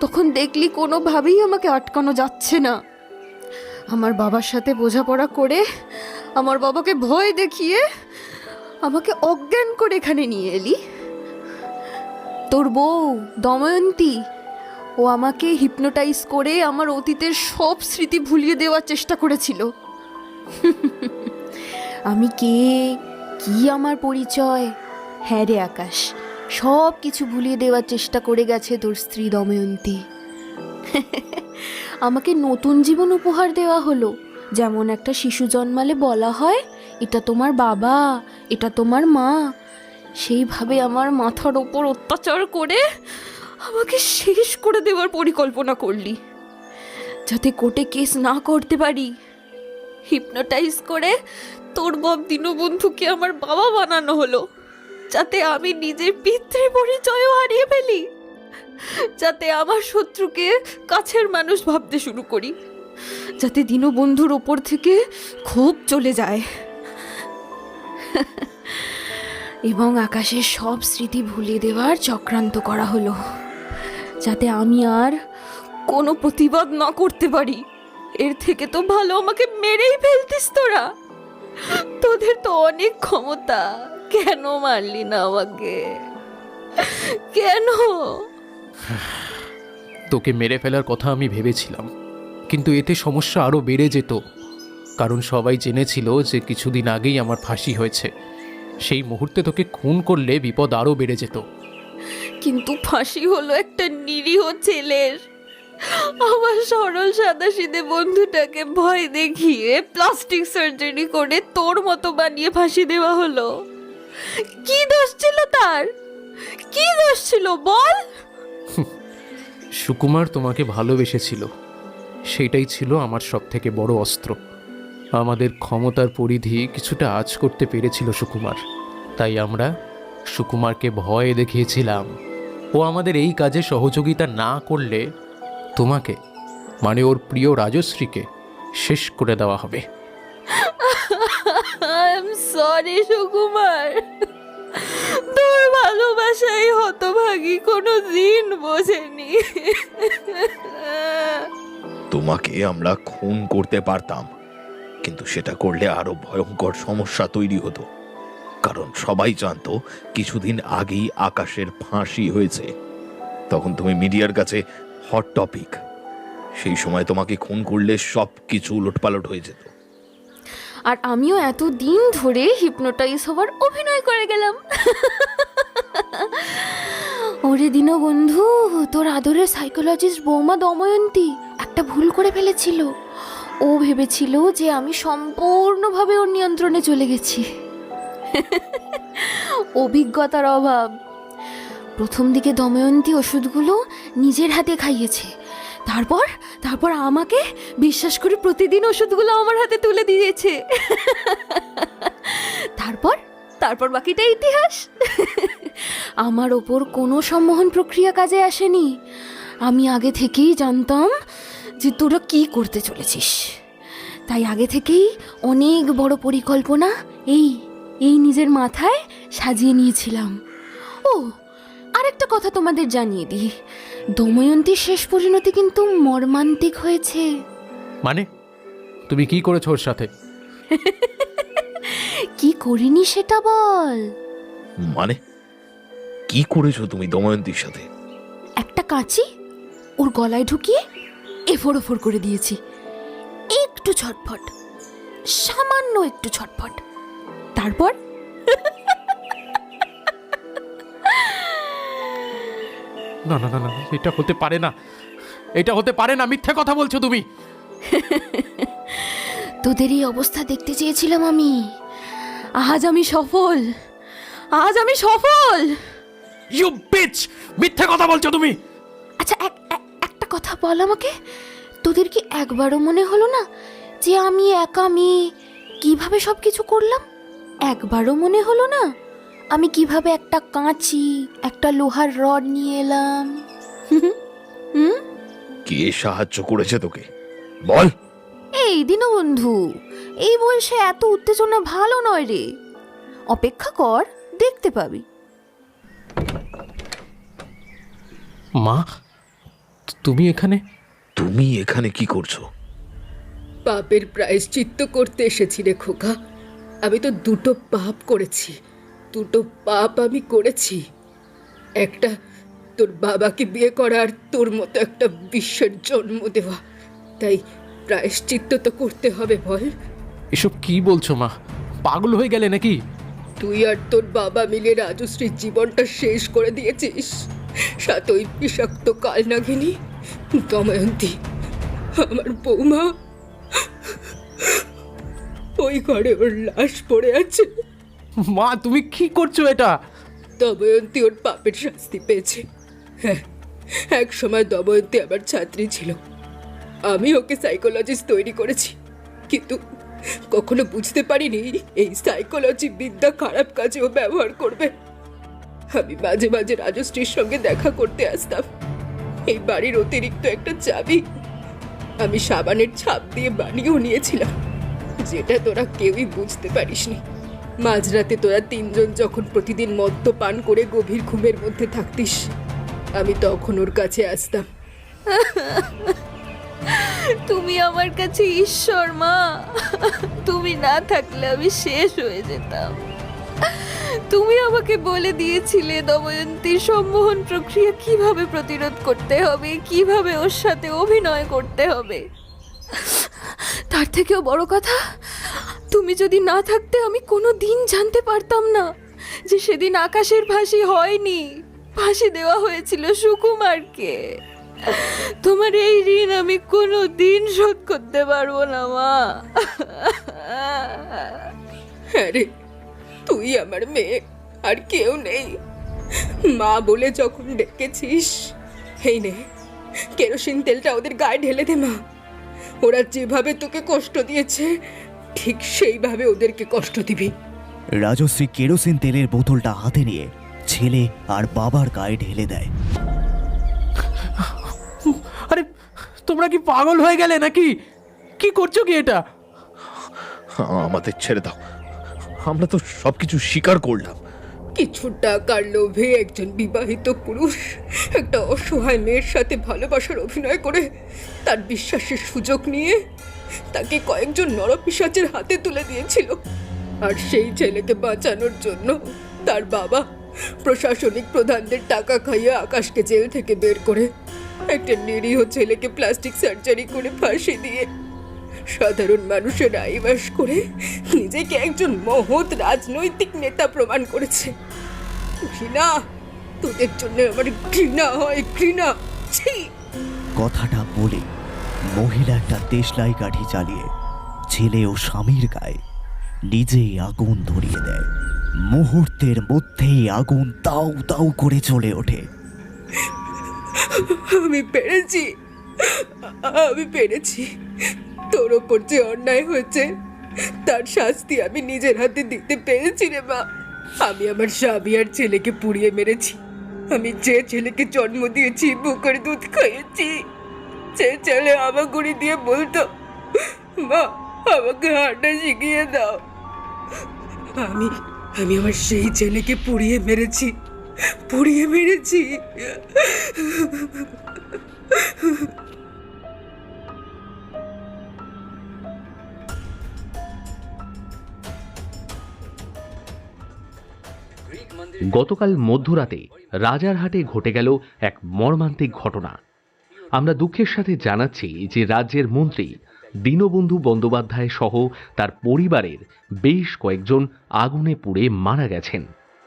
তখন দেখলি কোনোভাবেই আমাকে আটকানো যাচ্ছে না। আমার বাবার সাথে বোঝাপড়া করে, আমার বাবাকে ভয় দেখিয়ে আমাকে অজ্ঞান করে এখানে নিয়ে এলি। তোর বউ দময়ন্তী, ও আমাকে হিপনোটাইজ করে আমার অতীতের সব স্মৃতি ভুলিয়ে দেওয়ার চেষ্টা করেছিল। আমি কে, কি আমার পরিচয়, হ্যাঁ রে আকাশ, সব কিছু ভুলিয়ে দেওয়ার চেষ্টা করে গেছে তোর স্ত্রী দময়ন্তী। আমাকে নতুন জীবন উপহার দেওয়া হলো। যেমন একটা শিশু জন্মালে বলা হয় এটা তোমার বাবা, এটা তোমার মা, সেইভাবে আমার মাথার ওপর অত্যাচার করে আমাকে শেষ করে দেওয়ার পরিকল্পনা করলি, যাতে কোর্টে কেস না করতে পারি। হিপনোটাইজ করে তোর বাপ দীনবন্ধুকে আমার বাবা বানানো হলো, যাতে আমি নিজের পিতৃ পরিচয়ও হারিয়ে ফেলি, যাতে আমার শত্রুকে কাছের মানুষ ভাবতে শুরু করি, যাতে দীনবন্ধুর ওপর থেকে ক্ষোভ চলে যায় এবং আকাশের সব স্মৃতি ভুলিয়ে দেওয়ার চক্রান্ত করা হলো। যাতে আমি আর কোনো প্রতিবাদ না করতে পারি। এর থেকে তো ভালো আমাকে মেরেই ফেলতিস তোরা। তোদের তো অনেক ক্ষমতা, কেন মারলি না আমাকে? কেন? তোকে মেরে ফেলার কথা আমি ভেবেছিলাম, কিন্তু এতে সমস্যা আরও বেড়ে যেত। কারণ সবাই জেনেছিল যে কিছুদিন আগেই আমার ফাঁসি হয়েছে। সেই মুহূর্তে তোকে খুন করলে বিপদ আরও বেড়ে যেত। কিন্তু ফাঁসি হলো একটা নিরীহ ছেলের। আমার সরল সাদাসিধে বন্ধুটাকে ভয় দেখিয়ে প্লাস্টিক সার্জারি করে তোর মতো বানিয়ে ফাঁসি দেওয়া হলো। কি দোষ ছিল তার? কি দোষ ছিল বল? সুকুমার তোমাকে ভালোবেসেছিল, সেটাই ছিল আমার সবথেকে বড় অস্ত্র। আমাদের ক্ষমতার পরিধি কিছুটা আঁচ করতে পেরেছিল সুকুমার, তাই আমরা সুকুমারকে ভয় দেখিয়েছিলাম। ও আমাদের এই কাজে সহযোগিতা না করলে তোমাকে, মানে ওর প্রিয় রাজশ্রীকে শেষ করে দেওয়া হবে। আই এম সরি সুকুমার, তোর ভালোবাসাই হতভাগী কোনো দিন বোঝেনি। তোমাকে আমরা খুন করতে পারতাম, কিন্তু সেটা করলে আরো ভয়ঙ্কর সমস্যা তৈরি হতো। কারণ সবাই জানতো কিছুদিন আগেই আকাশের ফাঁসি হয়েছে। তখন তুমি মিডিয়ার কাছে হট টপিক। সেই সময় তোমাকে খুন করলে সব কিছু উলটপালট হয়ে যেত। আর আমিও এত দিন ধরে হিপনোটাইজ হওয়ার অভিনয় করে গেলাম। ওরে দীনবন্ধু, তোর আদরের সাইকোলজিস্ট বৌমা দময়ন্তী একটা ভুল করে ফেলেছিল। ও ভেবেছিল যে আমি সম্পূর্ণভাবে ওর নিয়ন্ত্রণে চলে গেছি। অভিজ্ঞতার অভাব। প্রথম দিকে দময়ন্তী ওষুধগুলো নিজের হাতে খাইয়েছে, তারপর আমাকে বিশ্বাস করে প্রতিদিন ওষুধগুলো আমার হাতে তুলে দিয়েছে। তারপর বাকিটা ইতিহাস। আমার ওপর কোনো সম্মোহন প্রক্রিয়া কাজে আসেনি। আমি আগে থেকেই জানতাম যে তোরা কি করতে চলেছিস, তাই আগে থেকেই অনেক বড় পরিকল্পনা এই নিজের মাথায় সাজিয়ে নিয়েছিলাম। ও, আরেকটা কথা তোমাদের জানিয়ে দিই, দময়ন্তীর শেষ পরিণতি কিন্তু মর্মান্তিক হয়েছে। মানে তুমি কি করেছো ওর সাথে? কি করিনি সেটা বল। মানে কি করেছো তুমি দময়ন্তীর সাথে? একটা কাঁচি ওর গলায় ঢুকিয়ে এফোর ওফোর করে দিয়েছি। একটু ছটফট, সামান্য একটু ছটফট। তারপর না না না না, এটা হতে পারে না, এটা হতে পারে না, মিথ্যে কথা বলছো তুমি। তোদের এই অবস্থা দেখতে চেয়েছিলাম আমি। আজ আমি সফল। ইউ বিচ, মিথ্যে কথা বলছো তুমি। আচ্ছা, একটা কথা বল আমাকে, তোদের কি একবারও মনে হলো না যে আমি একা মেয়ে কিভাবে সব কিছু করলাম? একবারও মনে হলো না আমি কিভাবে একটা কাঁচি, একটা লোহার রড নিয়ে এলাম? কে সাহায্য করেছে তোকে বল? এই দীনবন্ধু, এই বয়সে এত উত্তেজনা ভালো নয় রে। অপেক্ষা কর, দেখতে পাবি। মা, তুমি এখানে? তুমি এখানে কি করছো? পাপের প্রায়শ্চিত্ত করতে এসেছি রে খোকা। আমি তো দুটো পাপ করেছি, দুটো পাপ আমি করেছি। একটা তোর বাবাকে বিয়ে করা, আর তোর মতো একটা বিশ্বের জন্ম দেওয়া। তাই প্রায়শ্চিত্ত তো করতে হবে বল। এসব কি বলছো মা? পাগল হয়ে গেলে নাকি? তুই আর তোর বাবা মিলে রাজশ্রীর জীবনটা শেষ করে দিয়েছিস। সাথে ওই বিষাক্ত কালনাগিনী দময়ন্তী, আমার বৌমা, ওই ঘরে ওর লাশ পড়ে আছে। মা, তুমি কি করছো এটা? দময়ন্তী ওর পাপের শাস্তি পেয়েছে। হ্যাঁ, এক সময় দময়ন্তী আমার ছাত্রী ছিল। আমি ওকে সাইকোলজিস্ট তৈরি করেছি, কিন্তু কখনো বুঝতে পারিনি এই সাইকোলজি বিদ্যা খারাপ কাজেও ব্যবহার করবে। আমি মাঝে মাঝে রাজশ্রীর সঙ্গে দেখা করতে আসতাম। এই বাড়ির অতিরিক্ত একটা চাবি আমি সাবানের ছাপ দিয়ে বানিয়েও নিয়েছিলাম, যেটা তোরা কেউই বুঝতে পারিসনি। মাঝরাতে তোরা তিনজন যখন প্রতিদিন মদ্যপান করে গভীর ঘুমের মধ্যে থাকতিস, আমি তখন ওর কাছে আসতাম। তুমি আমার কাছে ঈশ্বর মা, তুমি না থাকলে আমি শেষ হয়ে যেতাম। তুমি আমাকে বলে দিয়েছিলে দময়ন্তীর সম্মোহন প্রক্রিয়া কিভাবে প্রতিরোধ করতে হবে, কিভাবে ওর সাথে অভিনয় করতে হবে। তার থেকেও বড় কথা, তুমি যদি না থাকতে আমি কোনো দিন জানতে পারতাম না যে সেদিন আকাশের ফাঁসি হয়নি, ফাঁসি দেওয়া হয়েছিল সুকুমারকে। তোমার এই ঋণ আমি কোনো দিন শোধ করতে পারবো না মা। আরে তুই আমার মেয়ে, আর কেউ নেই। মা বলে যখন ডেকেছিস, এই নে কেরোসিন তেলটা ওদের গায়ে ঢেলে দে মা। ওরা যেভাবে তোকে কষ্ট দিয়েছে ঠিক সেইভাবে ওদেরকে কষ্ট দিবি। রাজশ্রী কেরোসিন তেলের বোতলটা হাতে নিয়ে ছেলে আর বাবার গায়ে ঢেলে দেয়। আরে তোমরা কি পাগল হয়ে গেলে নাকি? কি করছো কি এটা? আমাদের ছেড়ে দাও, আমরা তো সবকিছু স্বীকার করলাম। কিছু টাকার লোভে একজন বিবাহিত পুরুষ একটা অসহায় মেয়ের সাথে ভালোবাসার অভিনয় করে তার বিশ্বাসের সুযোগ নিয়ে তাকে কয়েকজন নরপিশাচের হাতে তুলে দিয়েছিল। আর সেই ছেলেকে বাঁচানোর জন্য তার বাবা প্রশাসনিক প্রধানদের টাকা খাইয়ে আকাশকে জেল থেকে বের করে একটা নিরীহ ছেলেকে প্লাস্টিক সার্জারি করে ফাঁসি দিয়ে সাধারণ মানুষের আইবাস করে নিজেকে একজন মহৎ রাজনৈতিক নেতা প্রমাণ করেছে। ঘৃণা, তোদের জন্য আমার ঘৃণা হয়, ঘৃণা। কথাটা বলে মহিলা একটা দেশলাই কাঠি চালিয়ে ছেলে ও স্বামীর গায়ে নিজেই আগুন ধরিয়ে দেয়। মুহূর্তের মধ্যেই আগুন দাউ দাউ করে চলে ওঠে। আমি পেরেছি, আমি পেরেছি। তোর ওপর যে অন্যায় হয়েছে তার শাস্তি আমি নিজের হাতে দিতে পেরেছি রে মা। আমি আমার স্বামী আর ছেলেকে পুড়িয়ে মেরেছি। আমি যে ছেলেকে জন্ম দিয়েছি, বুকের দুধ খাইয়েছি, সে ছেলে হামাগুড়ি দিয়ে বলতো, মা আমাকে হাঁটা শিখিয়ে দাও। আমি আমার সেই ছেলেকে পুড়িয়ে মেরেছি, পুড়িয়ে মেরেছি। গতকাল মধ্যরাতে রাজারহাটে ঘটে গেল এক মর্মান্তিক ঘটনা। আমরা দুঃখের সাথে জানাচ্ছি যে রাজ্যের মন্ত্রী দীনবন্ধু বন্দ্যোপাধ্যায় সহ তার পরিবারের বেশ কয়েকজন আগুনে পুড়ে মারা গেছেন।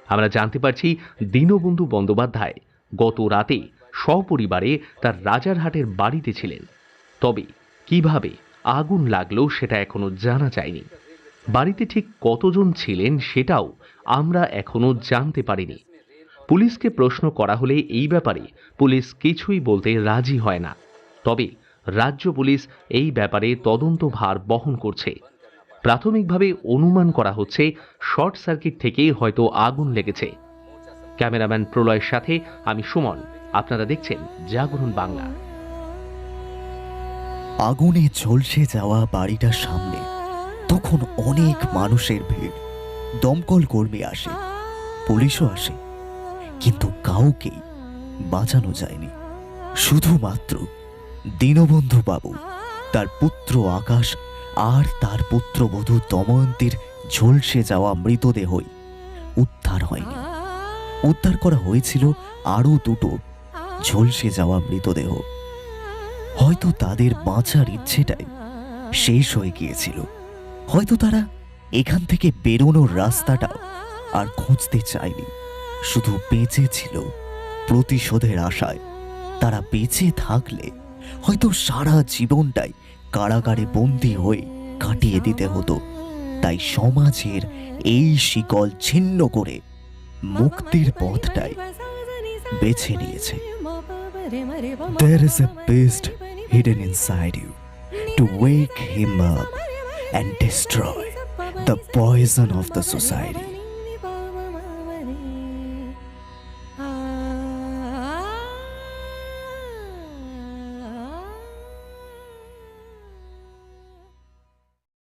আমরা জানতে পারছি দীনবন্ধু বন্দ্যোপাধ্যায় গত রাতে সপরিবারে তার রাজারহাটের বাড়িতে ছিলেন। তবে কিভাবে আগুন লাগলো সেটা এখনো জানা যায়নি। বাড়িতে ঠিক কতজন ছিলেন সেটাও আমরা এখনো জানতে পারিনি। পুলিশকে প্রশ্ন করা হলে এই ব্যাপারে পুলিশ কিছুই বলতে রাজি হয় না। তবে রাজ্য পুলিশ এই ব্যাপারে তদন্তভার বহন করছে। প্রাথমিকভাবে অনুমান করা হচ্ছে শর্ট সার্কিট থেকেই হয়তো আগুন লেগেছে। ক্যামেরাম্যান প্রলয়ের সাথে আমি সুমন, আপনারা দেখছেন জাগরণ বাংলা। আগুনে ঝলসে যাওয়া বাড়িটার সামনে তখন অনেক মানুষের ভিড়। দমকল কর্মী আসে, পুলিশও আসে, কিন্তু কাউকেই বাঁচানো যায়নি। শুধুমাত্র দীনবন্ধু বাবু, তার পুত্র আকাশ আর তার পুত্রবধূ দময়ন্তীর ঝলসে যাওয়া মৃতদেহই উদ্ধার হয়নি। উদ্ধার করা হয়েছিল আরও দুটো ঝলসে যাওয়া মৃতদেহ। হয়তো তাদের বাঁচার ইচ্ছেটাই শেষ হয়ে গিয়েছিল। হয়তো তারা এখান থেকে বেরোনোর রাস্তাটাও আর খুঁজতে চায়নি, শুধু বেঁচে ছিল প্রতিশোধের আশায়। তারা বেঁচে থাকলে হয়তো সারা জীবনটাই কারাগারে বন্দী হয়ে কাটিয়ে দিতে হতো। তাই সমাজের এই শিকল ছিন্ন করে মুক্তির পথটাই বেছে নিয়েছে। There is a beast hidden inside you to wake him up and destroy the poison of the society.